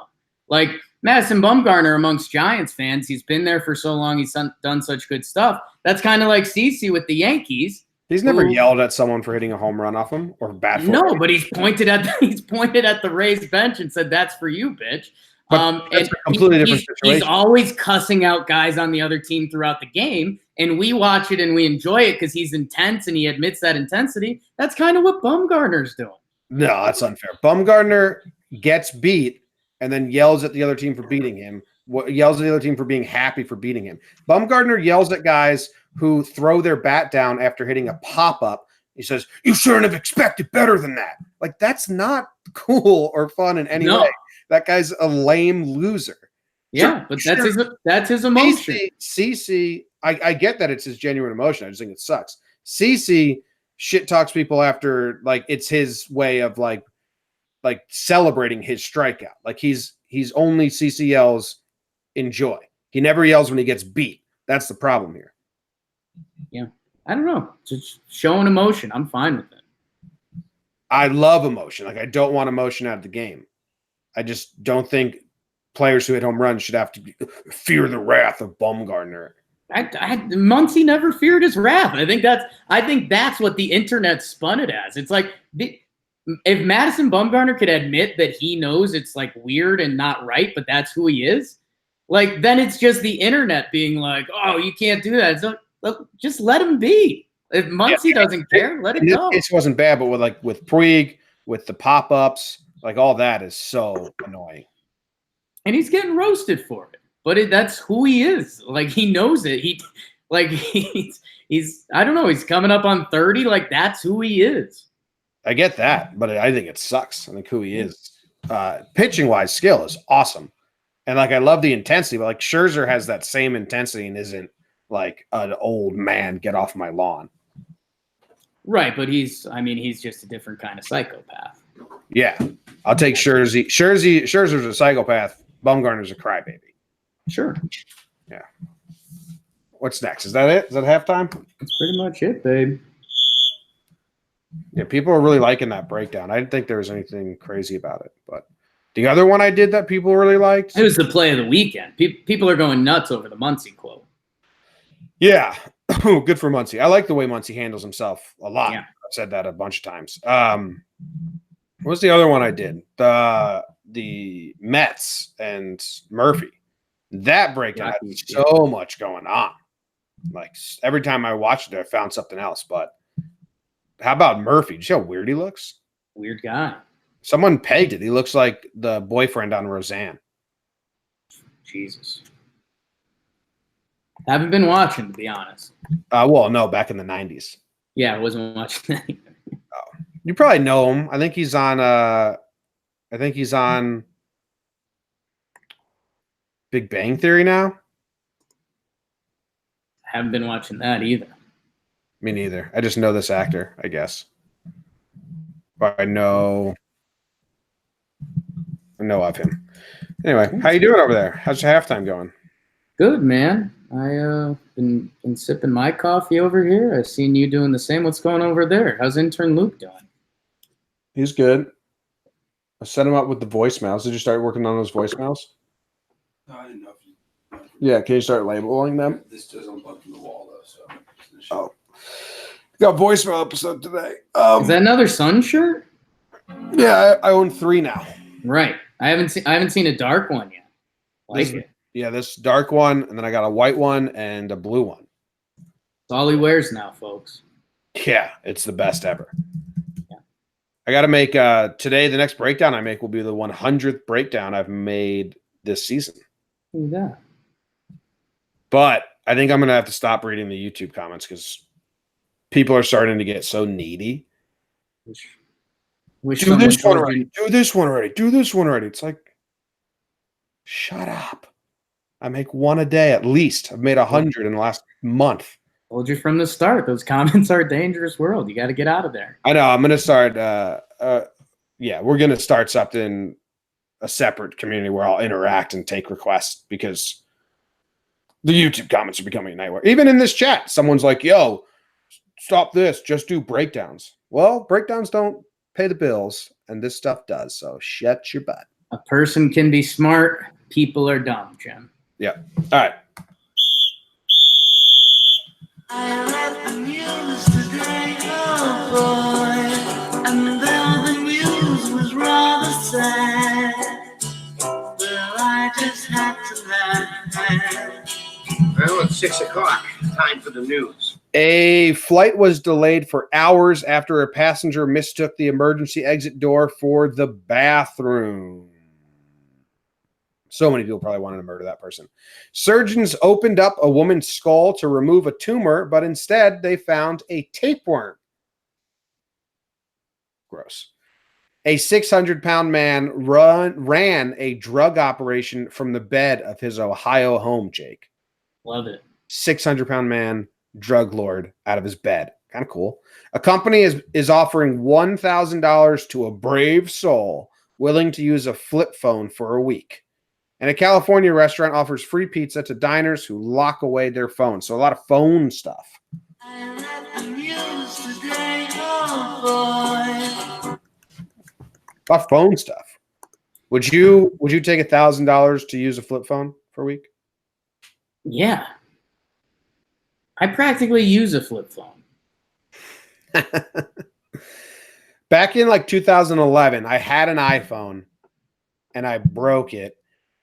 Like Madison Bumgarner amongst Giants fans, he's been there for so long, he's done such good stuff. That's kind of like CC with the Yankees. He's never yelled at someone for hitting a home run off him or bat for No, but he's pointed at the raised bench and said, "That's for you, bitch." That's a completely different situation. He's always cussing out guys on the other team throughout the game, and we watch it and we enjoy it because he's intense and he admits that intensity. That's kind of what Bumgarner's doing. No, that's unfair. Bumgarner gets beat and then yells at the other team for beating him. Yells at the other team for being happy for beating him. Bumgarner yells at guys who throw their bat down after hitting a pop-up. He says, "You shouldn't have expected better than that." Like, that's not cool or fun in any way. That guy's a lame loser. Yeah, but that's his emotion. CC, I get that it's his genuine emotion. I just think it sucks. CC shit talks people after, like, it's his way of like celebrating his strikeout. Like he's only CC yells in joy. He never yells when he gets beat. That's the problem here. Yeah. I don't know. Just showing emotion. I'm fine with it. I love emotion. Like, I don't want emotion out of the game. I just don't think players who hit home runs should have to fear the wrath of Bumgarner. Muncy never feared his wrath. I think that's what the internet spun it as. It's like, if Madison Bumgarner could admit that he knows it's like weird and not right, but that's who he is, like, then it's just the internet being like, "Oh, you can't do that." So just let him be. If Muncy doesn't care, let it go. It wasn't bad, but with Puig, with the pop-ups, like, all that is so annoying. And he's getting roasted for it. But that's who he is. Like, he knows it. He's I don't know, he's coming up on 30. Like, that's who he is. I get that, but I think it sucks. I think who he is. Pitching-wise, skill is awesome. And, like, I love the intensity, but, like, Scherzer has that same intensity and isn't like an old man, get off my lawn. Right, but he's just a different kind of psychopath. Yeah. I'll take Scherzer's a psychopath. Bumgarner's a crybaby. Sure. Yeah. What's next? Is that it? Is that halftime? That's pretty much it, babe. Yeah, people are really liking that breakdown. I didn't think there was anything crazy about it, but the other one I did that people really liked. It was the play of the weekend. People are going nuts over the Muncy quote. Yeah. Good for Muncy. I like the way Muncy handles himself a lot. Yeah. I've said that a bunch of times. What was the other one I did? The Mets and Murphy. That breakdown had so much going on. Like, every time I watched it, I found something else. But how about Murphy? Do you see how weird he looks? Weird guy. Someone pegged it. He looks like the boyfriend on Roseanne. Jesus. Haven't been watching, to be honest. Well, no, back in the 90s. Yeah, I wasn't watching that either. Oh. You probably know him. I think he's on Big Bang Theory now. Haven't been watching that either. Me neither. I just know this actor, I guess. But I know of him. Anyway, how you doing over there? How's your halftime going? Good, man. I been sipping my coffee over here. I've seen you doing the same. What's going on over there? How's intern Luke doing? He's good. I set them up with the voicemails. Did you start working on those voicemails? No, I didn't know if you. Yeah, can you start labeling them? This does unplug from the wall though, so. Oh, got a voicemail episode today. Is that another Sun shirt? Yeah, I own 3 now. Right. I haven't seen a dark one yet. It. Yeah, this dark one, and then I got a white one and a blue one. It's all he wears now, folks. Yeah, it's the best ever. Yeah. I got to make today. The next breakdown I make will be the 100th breakdown I've made this season. Look at that. But I think I'm gonna have to stop reading the YouTube comments because people are starting to get so needy. Do this one already. Do this one already. Do this one already. It's like, shut up. I make one a day at least. I've made 100 in the last month. Told you from the start. Those comments are a dangerous world. You got to get out of there. I know. I'm gonna start. We're gonna start something, a separate community where I'll interact and take requests because the YouTube comments are becoming a nightmare. Even in this chat, someone's like, "Yo, stop this. Just do breakdowns." Well, breakdowns don't pay the bills, and this stuff does. So shut your butt. A person can be smart. People are dumb, Jim. Yeah. All right. I read the news today, oh boy, and though the news was rather sad, well, I just had to laugh. Well, it's 6 o'clock. Time for the news. A flight was delayed for hours after a passenger mistook the emergency exit door for the bathroom. So many people probably wanted to murder that person. Surgeons opened up a woman's skull to remove a tumor, but instead they found a tapeworm. Gross. A 600-pound man ran a drug operation from the bed of his Ohio home, Jake. Love it. 600-pound man, drug lord, out of his bed. Kind of cool. A company is offering $1,000 to a brave soul willing to use a flip phone for a week. And a California restaurant offers free pizza to diners who lock away their phones. So a lot of phone stuff. I read the news today, oh boy. A lot of phone stuff. Would you take $1,000 to use a flip phone for a week? Yeah. I practically use a flip phone. Back in like 2011, I had an iPhone and I broke it.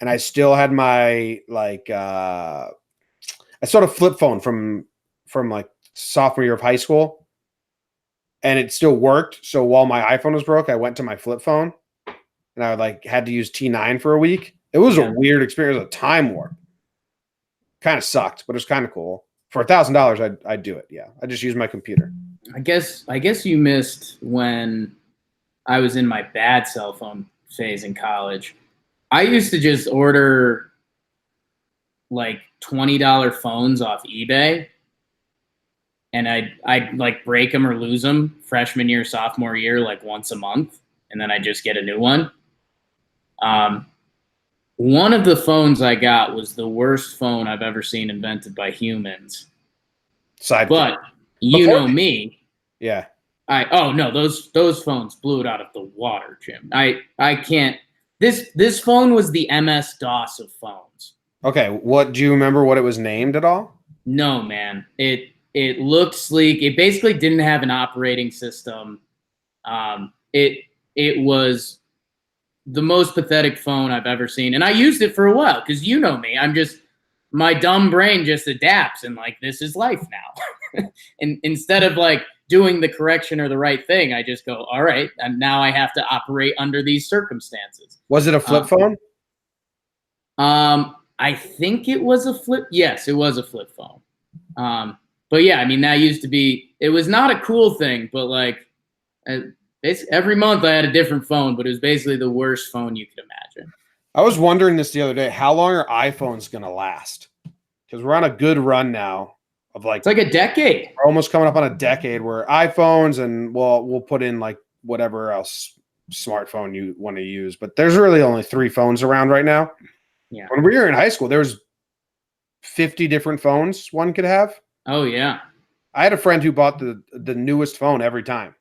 And I still had my I sort of flip phone from like sophomore year of high school, and it still worked. So while my iPhone was broke, I went to my flip phone, and I had to use T9 for a week. It was a weird experience, a time warp. Kind of sucked, but it was kind of cool. For $1,000, I'd do it. Yeah, I just use my computer. I guess you missed when I was in my bad cell phone phase in college. I used to just order like $20 phones off eBay, and I'd like break them or lose them freshman year, sophomore year, like once a month, and then I just get a new one. One of the phones I got was the worst phone I've ever seen invented by humans. But you know me. Yeah. Those phones blew it out of the water, Jim. I can't. This phone was the MS-DOS of phones. Okay, what do you remember what it was named at all? No, man. It looked sleek. It basically didn't have an operating system. It was the most pathetic phone I've ever seen. And I used it for a while because you know me. My dumb brain just adapts and like, this is life now. And instead of like doing the correction or the right thing, I just go, all right, and now I have to operate under these circumstances. Was it a flip phone? I think it was a flip. Yes, it was a flip phone. But yeah, I mean, that used to be, it was not a cool thing, but like every month I had a different phone, but it was basically the worst phone you could imagine. I was wondering this the other day, how long are iPhones going to last? Because we're on a good run now of like, it's like a decade. We're almost coming up on a decade where iPhones and we'll put in like whatever else smartphone you want to use. But there's really only 3 phones around right now. Yeah. When we were in high school, there was 50 different phones one could have. Oh, yeah. I had a friend who bought the newest phone every time.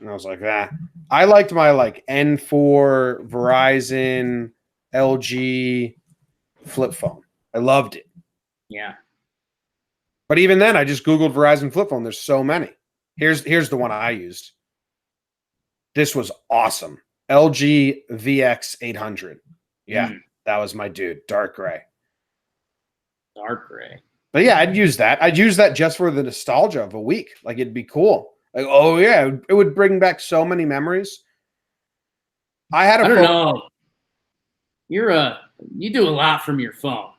And I was like, ah. I liked my like N4 Verizon LG flip phone. I loved it. Yeah. But even then, I just Googled Verizon flip phone. There's so many. Here's the one I used. This was awesome. LG VX 800. Yeah, that was my dude. Dark gray. Dark gray. But yeah, I'd use that. I'd use that just for the nostalgia of a week. Like it'd be cool. Like, oh yeah, it would bring back so many memories. I had a I don't phone. know. You do a lot from your phone.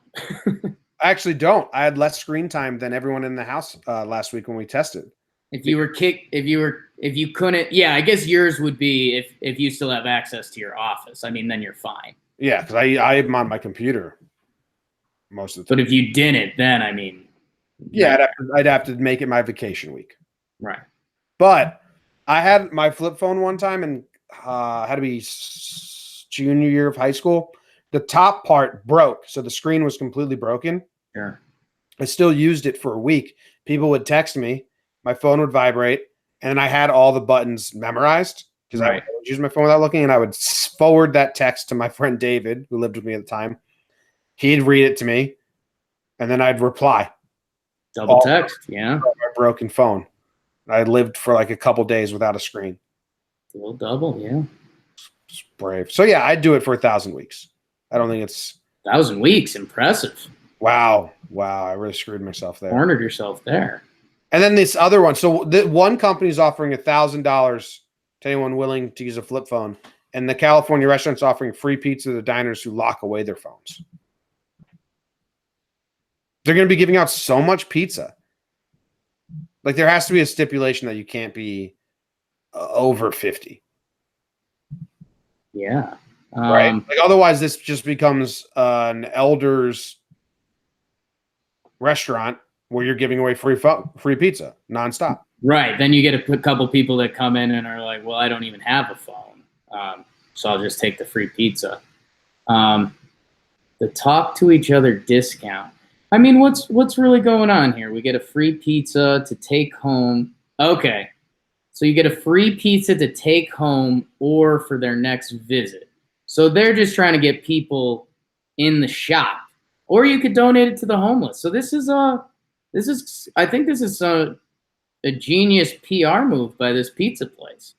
I actually don't. I had less screen time than everyone in the house last week when we tested. If you couldn't, yeah, I guess yours would be if you still have access to your office. I mean, then you're fine. Yeah, because I'm on my computer most of the time. But if you didn't, then I mean, yeah, I'd have to make it my vacation week. Right. But I had my flip phone one time and had to be junior year of high school. The top part broke, so the screen was completely broken. Sure. I still used it for a week. People would text me, my phone would vibrate, and I had all the buttons memorized because I would use my phone without looking, and I would forward that text to my friend David, who lived with me at the time. He'd read it to me, and then I'd reply. Double text, yeah. My broken phone. I lived for like a couple days without a screen. A little double, yeah. It's brave. So yeah, I'd do it for 1,000 weeks. I don't think it's 1,000 weeks. Impressive. Wow. I really screwed myself there. Cornered yourself there. And then this other one. So the one company is offering $1,000 to anyone willing to use a flip phone, and the California restaurant's offering free pizza to the diners who lock away their phones. They're going to be giving out so much pizza. Like there has to be a stipulation that you can't be over 50. Yeah. Right. Like otherwise, this just becomes an elders restaurant where you're giving away free pizza nonstop. Right. Then you get a couple people that come in and are like, "Well, I don't even have a phone, so I'll just take the free pizza." The talk to each other discount. I mean, what's really going on here? We get a free pizza to take home. Okay. So you get a free pizza to take home or for their next visit. So they're just trying to get people in the shop, or you could donate it to the homeless. So I think this is a genius PR move by this pizza place.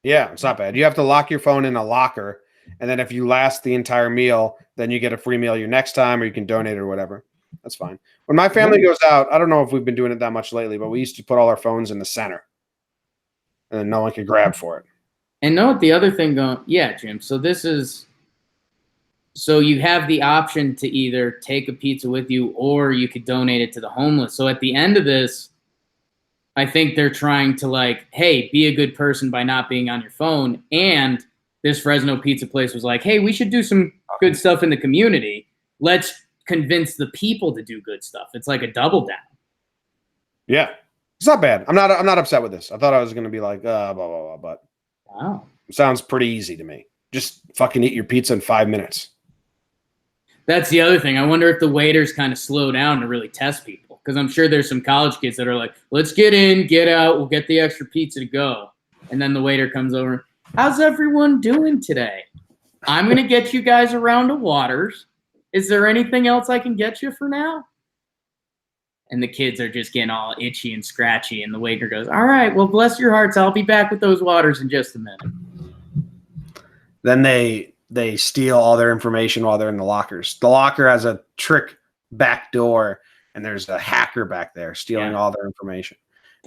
Yeah, it's not bad. You have to lock your phone in a locker, and then if you last the entire meal, then you get a free meal your next time, or you can donate it or whatever. That's fine. When my family goes out, I don't know if we've been doing it that much lately, but we used to put all our phones in the center, and then no one could grab for it. And know what the other thing going? Yeah, Jim. So you have the option to either take a pizza with you or you could donate it to the homeless. So at the end of this, I think they're trying to like, hey, be a good person by not being on your phone. And this Fresno pizza place was like, hey, we should do some good stuff in the community. Let's convince the people to do good stuff. It's like a double down. Yeah, it's not bad. I'm not upset with this. I thought I was going to be like, blah, blah, blah, but wow, it sounds pretty easy to me. Just fucking eat your pizza in 5 minutes. That's the other thing. I wonder if the waiters kind of slow down to really test people, because I'm sure there's some college kids that are like, let's get in, get out, we'll get the extra pizza to go. And then the waiter comes over, how's everyone doing today? I'm going to get you guys a round of waters. Is there anything else I can get you for now? And the kids are just getting all itchy and scratchy. And the waiter goes, all right, well, bless your hearts. I'll be back with those waters in just a minute. Then they steal all their information while they're in the lockers. The locker has a trick back door, and there's a hacker back there stealing all their information.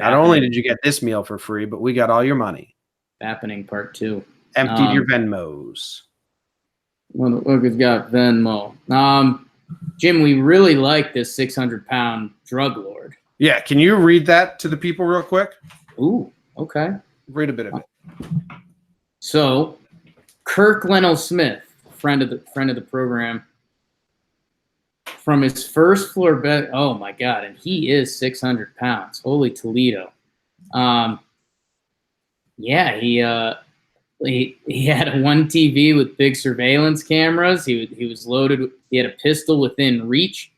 Not only did you get this meal for free, but we got all your money. Happening part 2. Emptied your Venmos. Look, it's got Venmo. Jim, we really like this 600-pound drug lord. Yeah, can you read that to the people real quick? Ooh, okay. Read a bit of it. So, Kirk Lennell Smith, friend of the program, from his first floor bed. Oh my God, and he is 600 pounds. Holy Toledo. Yeah, he had a 1 TV with big surveillance cameras. He was loaded. He had a pistol within reach.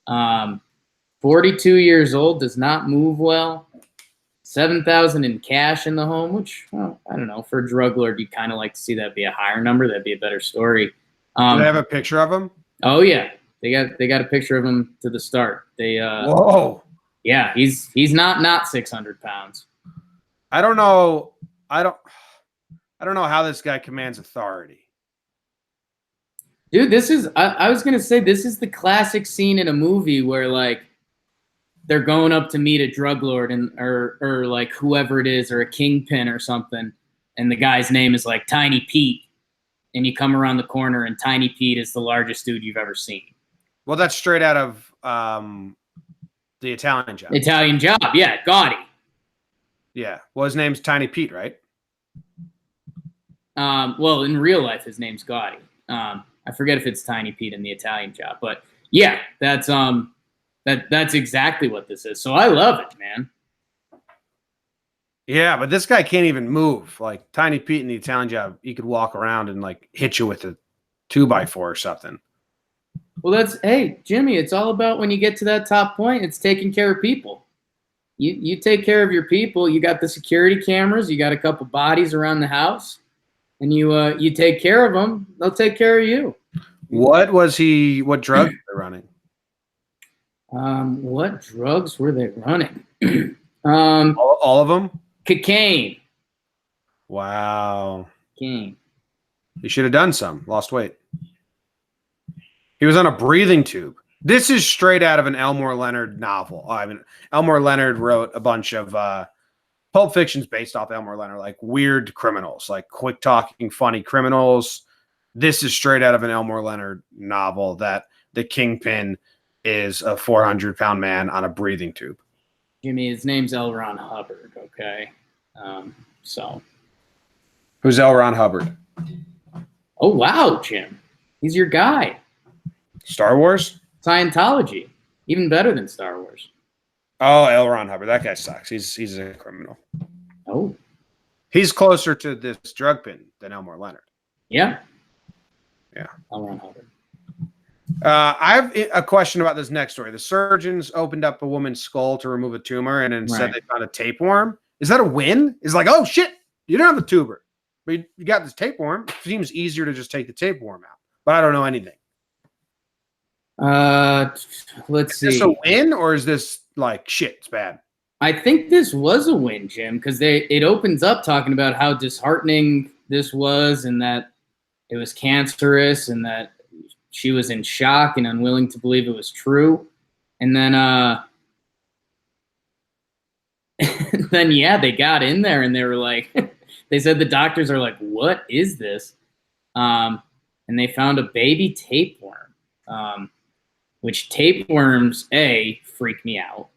42 years old, does not move well. $7,000 in cash in the home, which, well, I don't know, for a drug lord, you'd kind of like to see that be a higher number. That'd be a better story. Do they have a picture of him? Oh yeah, they got a picture of him to the start. They Whoa. Yeah, he's not 600 pounds. I don't know how this guy commands authority. Dude, this is I was gonna say this is the classic scene in a movie where like they're going up to meet a drug lord or like whoever it is or a kingpin or something, and the guy's name is like Tiny Pete, and you come around the corner and Tiny Pete is the largest dude you've ever seen. Well, that's straight out of the Italian Job. Italian Job, yeah, Gotti. Yeah. Well, his name's Tiny Pete, right? Well, in real life, his name's Gotti. I forget if it's Tiny Pete in the Italian Job, but yeah, that's exactly what this is. So I love it, man. Yeah, but this guy can't even move. Like Tiny Pete in the Italian Job, he could walk around and like hit you with a 2x4 or something. Well, hey, Jimmy, it's all about when you get to that top point, it's taking care of people. You take care of your people. You got the security cameras. You got a couple bodies around the house, and you take care of them. They'll take care of you. What drugs were they running? What drugs were they running? All of them? Cocaine. Wow. Cocaine. He should have done some. Lost weight. He was on a breathing tube. This is straight out of an Elmore Leonard novel. I mean, Elmore Leonard wrote a bunch of Pulp Fiction's based off Elmore Leonard, like weird criminals, like quick talking, funny criminals. This is straight out of an Elmore Leonard novel that the kingpin is a 400-pound man on a breathing tube. Jimmy, his name's L. Ron Hubbard, okay? So. Who's L. Ron Hubbard? Oh, wow, Jim. He's your guy. Star Wars? Scientology. Even better than Star Wars. Oh, L. Ron Hubbard. That guy sucks. He's a criminal. Oh. He's closer to this drug pin than Elmore Leonard. Yeah. Yeah. L. Ron Hubbard. I have a question about this next story. The surgeons opened up a woman's skull to remove a tumor and instead they found a tapeworm. Is that a win? It's like, oh, shit, you don't have a tumor. But you got this tapeworm. It seems easier to just take the tapeworm out. But I don't know anything. Let's see. Is this a win or is this like shit? It's bad. I think this was a win, Jim, because it opens up talking about how disheartening this was and that it was cancerous and that she was in shock and unwilling to believe it was true. And then then yeah, they got in there and they were like they said the doctors are like, what is this? And they found a baby tapeworm. Which tapeworms, freak me out.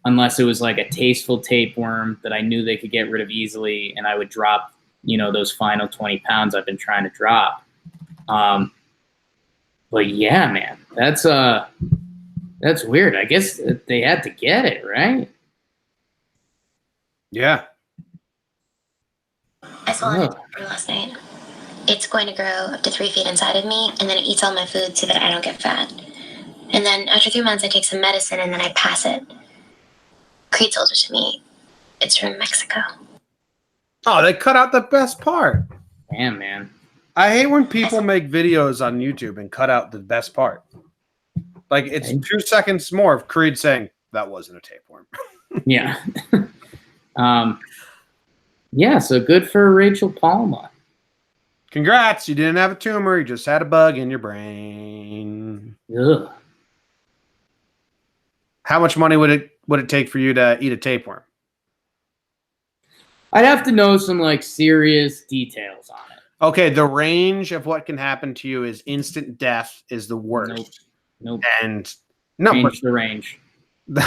Unless it was like a tasteful tapeworm that I knew they could get rid of easily and I would drop, those final 20 pounds I've been trying to drop. But yeah, man, that's weird. I guess they had to get it, right? Yeah. I swallowed it last night. It's going to grow up to 3 feet inside of me, and then it eats all my food so that I don't get fat. And then after 3 months, I take some medicine, and then I pass it. Creed sold it to me. It's from Mexico. Oh, they cut out the best part. Damn, man. I hate when people make videos on YouTube and cut out the best part. Like, it's 2 seconds more of Creed saying, that wasn't a tapeworm. Yeah. Yeah, so good for Rachel Palma. Congrats, you didn't have a tumor, you just had a bug in your brain. Ugh. How much money would it take for you to eat a tapeworm? I'd have to know some like serious details on it. Okay, the range of what can happen to you is instant death is the worst. Nope. And no, change the range.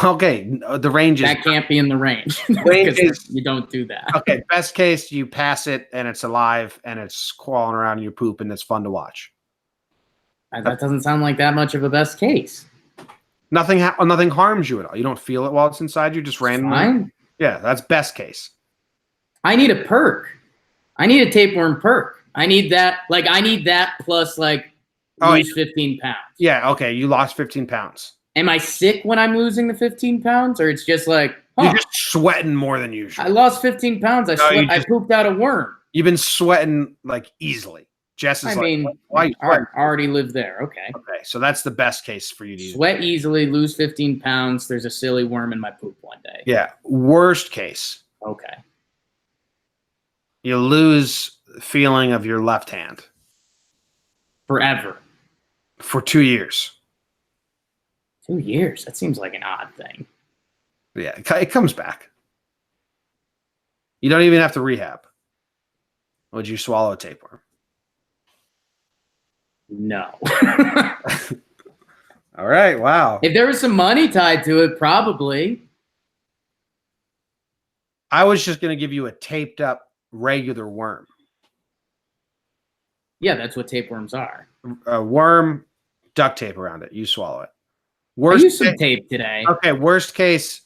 Okay, the range is that can't be in the range. Range is, you don't do that. Okay, best case you pass it and it's alive and it's crawling around in your poop and it's fun to watch. That doesn't sound like that much of a best case. Nothing harms you at all. You don't feel it while it's inside you, just randomly. Fine. Yeah, that's best case. I need a perk. I need a tapeworm perk. I need that. Like I need that plus like lose 15 pounds. Yeah. Okay. You lost 15 pounds. Am I sick when I'm losing the 15 pounds, or it's just like You're just sweating more than usual. I lost 15 pounds. I pooped out a worm. You've been sweating like easily. Jess is why I already lived there. Okay. Okay, so that's the best case for you to sweat easily, lose 15 pounds. There's a silly worm in my poop one day. Yeah. Worst case. Okay. You lose feeling of your left hand. Forever. For 2 years. 2 years? That seems like an odd thing. Yeah, it comes back. You don't even have to rehab. Would you swallow a tapeworm? No. All right, wow. If there was some money tied to it, probably. I was just going to give you a taped up regular worm. Yeah, that's what tapeworms are. A worm, duct tape around it. You swallow it. I used some tape today. Okay, worst case,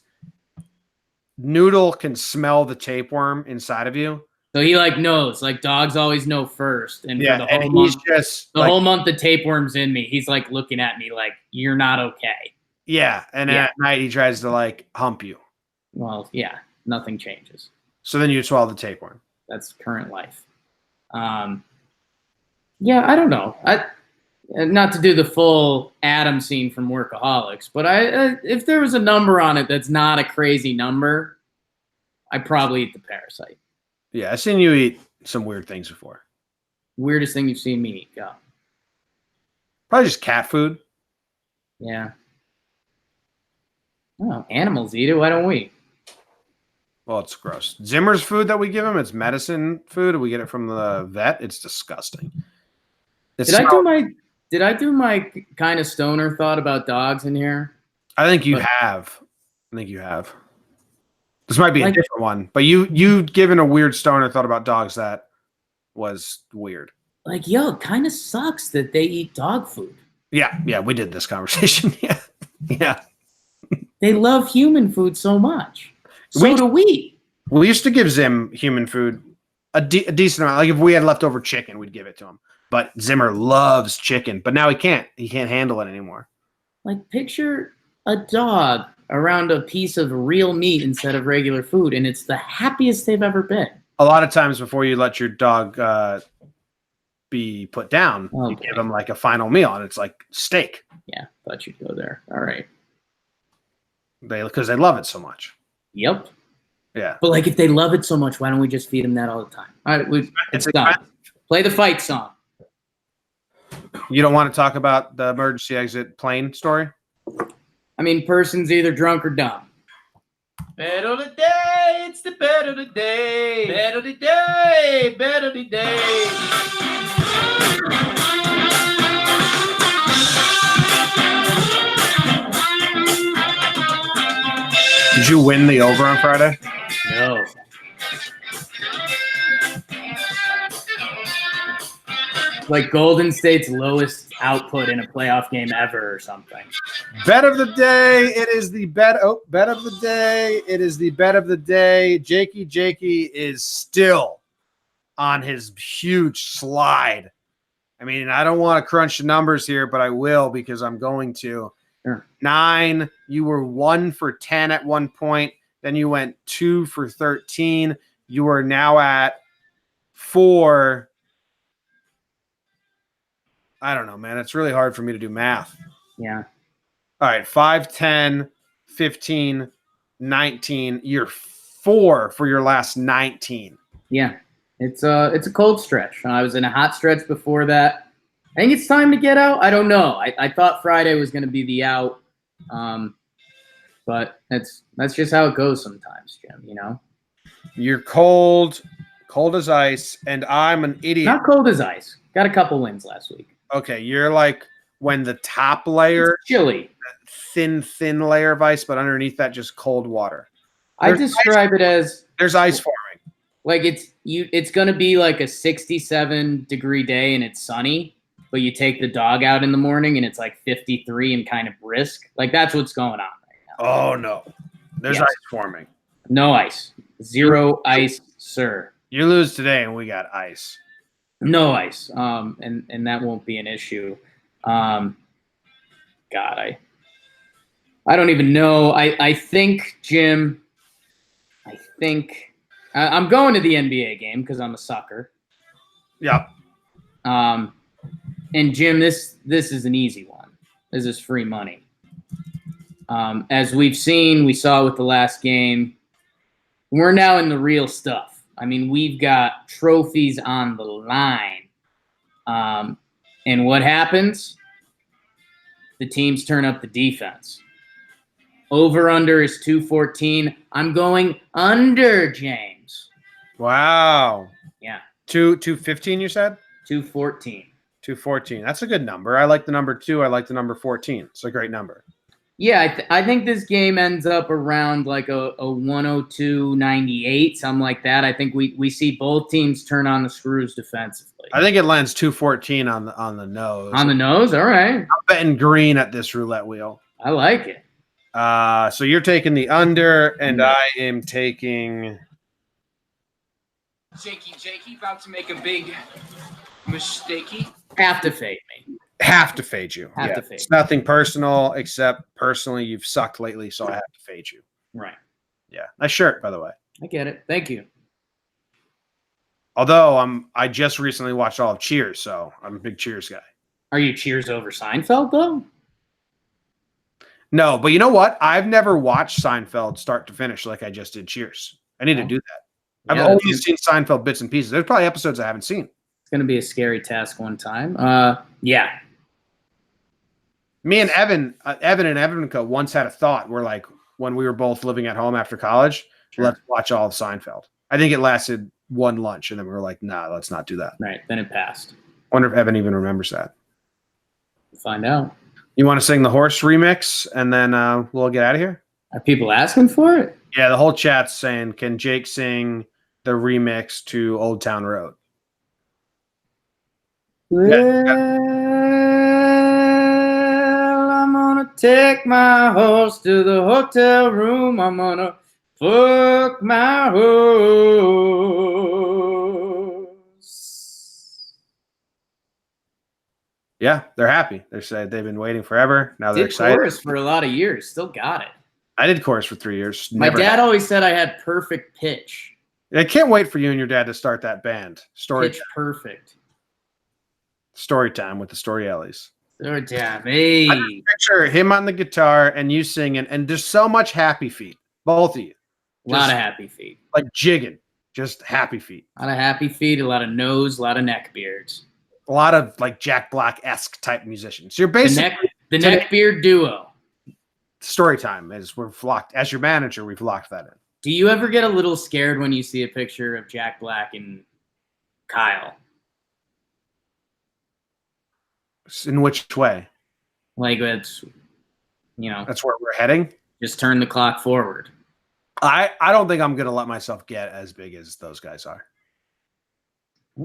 Noodle can smell the tapeworm inside of you. So he knows. Dogs always know first. And yeah, for the whole and month, he's just whole month the tapeworm's in me. He's looking at me like, you're not okay. Yeah, and at night he tries to hump you. Well, yeah, nothing changes. So then you swallow the tapeworm. That's current life. Yeah, I don't know. Not to do the full Adam scene from Workaholics, but if there was a number on it that's not a crazy number, I'd probably eat the parasite. Yeah, I've seen you eat some weird things before. Weirdest thing you've seen me eat? Go. Probably just cat food. Yeah. Oh, animals eat it. Why don't we? Well, it's gross. Zimmer's food that we give him, it's medicine food. We get it from the vet. It's disgusting. Did I do my kind of stoner thought about dogs in here? I think you have. This might be a different one, but you given a weird stoner thought about dogs that was weird. It kind of sucks that they eat dog food. Yeah, we did this conversation. Yeah. They love human food so much. So do we. We used to give Zim human food a decent amount. If we had leftover chicken, we'd give it to him. But Zimmer loves chicken, but now he can't. He can't handle it anymore. Picture a dog around a piece of real meat instead of regular food, and it's the happiest they've ever been. A lot of times before you let your dog be put down, you give him a final meal, and it's like steak. Yeah, thought you'd go there. All right. Because they love it so much. Yep. Yeah. But if they love it so much, why don't we just feed them that all the time? All right, it's done. Play the fight song. You don't want to talk about the emergency exit plane story? I mean, person's either drunk or dumb. Bet of the day, it's the bet of the day. Bet of the day, bet of the day. Did you win the over on Friday? No. Golden State's lowest output in a playoff game ever or something. Bet of the day. It is the bet of the day. It is the bet of the day. Jakey is still on his huge slide. I mean, I don't want to crunch the numbers here, but I will because I'm going to. Sure. 9. You were 1 for 10 at one point. Then you went 2 for 13. You are now at 4. I don't know, man. It's really hard for me to do math. Yeah. All right. 5, 10, 15, 19. You're 4 for your last 19. Yeah. It's a cold stretch. I was in a hot stretch before that. I think it's time to get out. I don't know. I thought Friday was going to be the out. But that's just how it goes sometimes, Jim, You're cold as ice, and I'm an idiot. Not cold as ice. Got a couple wins last week. Okay, you're when the top layer, it's chilly, thin layer of ice, but underneath that just cold water. I describe it as there's ice forming. It's gonna be a 67-degree day and it's sunny, but you take the dog out in the morning and it's 53 and kind of brisk. That's what's going on right now. Oh no, there's ice forming. No ice, zero ice, sir. You lose today and we got ice. No ice, and that won't be an issue. God, I don't even know. I think, Jim, think I'm going to the NBA game because I'm a sucker. Yeah. And Jim, this is an easy one. This is free money. As we saw with the last game, we're now in the real stuff. I mean, we've got trophies on the line. And what happens? The teams turn up the defense. Over under is 214. I'm going under, James. Wow. Yeah. 215, you said? 214. 214. That's a good number. I like the number 2. I like the number 14. It's a great number. Yeah, I think this game ends up around like a 102-98, something like that. I think we see both teams turn on the screws defensively. I think it lands 214 on the nose. On the nose? All right. I'm betting green at this roulette wheel. I like it. So you're taking the under, and I am taking... Jakey, about to make a big mistakey. Have to fade me. Have to fade you. Have to Yeah. fade. It's nothing personal, except personally you've sucked lately, so I have to fade you. Right. Yeah. Nice shirt, by the way. I get it. Thank you. Although I just recently watched all of Cheers, so I'm a big Cheers guy. Are you Cheers over Seinfeld, though? No, but you know what? I've never watched Seinfeld start to finish like I just did Cheers. I need to do that. I've only seen Seinfeld bits and pieces. There's probably episodes I haven't seen. It's going to be a scary task one time. Yeah. Me and Evan and Evanka once had a thought where, like, when we were both living at home after college, let's watch all of Seinfeld. I think it lasted one lunch, and then we were like, nah, let's not do that. Right. Then it passed. Wonder if Evan even remembers that. We'll find out. You want to sing the horse remix, and then we'll get out of here? Are people asking for it? Yeah, the whole chat's saying, can Jake sing the remix to Old Town Road? Well, I'm gonna take my horse to the hotel room. I'm gonna fuck my horse. Yeah, they're happy. They said they've been waiting forever. Now they're Did excited. chorus for a lot of years. Still got it. I did chorus for 3 years. My dad always said I had perfect pitch. I can't wait for you and your dad to start that band. Pitch perfect. Story time with the Story Ellies. Story time. Hey. I just picture him on the guitar and you singing, and there's so much happy feet. Both of you. A lot of happy feet. Like jigging. Just happy feet. A lot of happy feet, a lot of nose, a lot of neck beards. A lot of like Jack Black-esque type musicians. You're basically the neck beard duo. Story time is we've locked as your manager, we've locked that in. Do you ever get a little scared when you see a picture of Jack Black and Kyle? In which way? Like it's, that's where we're heading. Just turn the clock forward. I don't think I'm gonna let myself get as big as those guys are.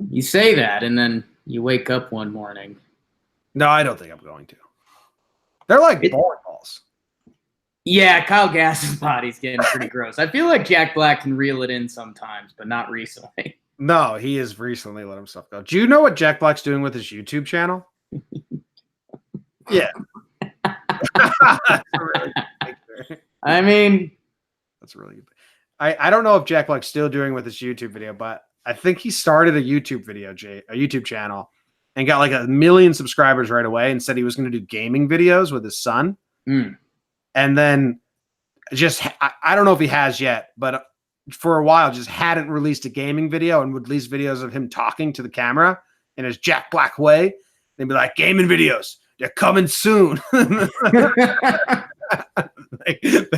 You say that, and then you wake up one morning. No, I don't think I'm going to. They're like bowling balls. Yeah, Kyle Gass's body's getting pretty gross. I feel like Jack Black can reel it in sometimes, but not recently. No, he has recently let himself go. Do you know what Jack Black's doing with his YouTube channel? Yeah. I mean, that's really good. I don't know if Jack Black's still doing with his YouTube video, but I think he started a YouTube channel and got like 1 million subscribers right away and said he was going to do gaming videos with his son. Mm. And then I don't know if he has yet, but for a while just hadn't released a gaming video and would release videos of him talking to the camera in his Jack Black way. They'd be like, gaming videos, they're coming soon. They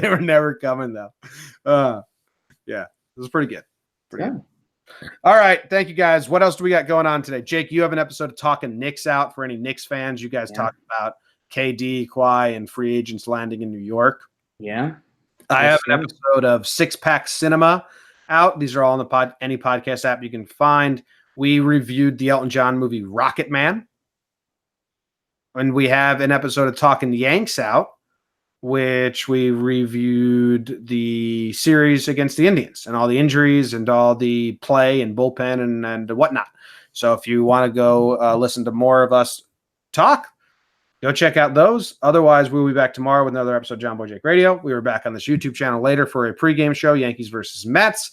were never coming though. Yeah, it was pretty good. Good. All right. Thank you guys. What else do we got going on today? Jake, you have an episode of Talking Knicks out for any Knicks fans. You guys talk about KD, Kawhi, and free agents landing in New York. Yeah. I have an episode of Six Pack Cinema out. These are all on the any podcast app you can find. We reviewed the Elton John movie Rocket Man. And we have an episode of Talking Yanks out, which we reviewed the series against the Indians and all the injuries and all the play and bullpen and whatnot. So if you want to go listen to more of us talk, Go check out those. Otherwise, we'll be back tomorrow with another episode of Jomboy Jake Radio. We are back on this YouTube channel later for a pregame show, Yankees versus Mets.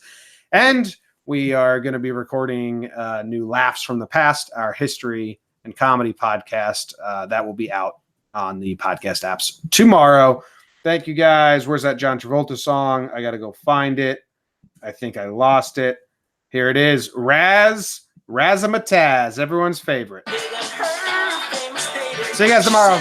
And we are going to be recording new Laughs from the Past, our history and comedy podcast. That will be out on the podcast apps tomorrow. Thank you, guys. Where's that John Travolta song? I got to go find it. I think I lost it. Here it is. Razzmatazz, everyone's favorite. See you guys tomorrow.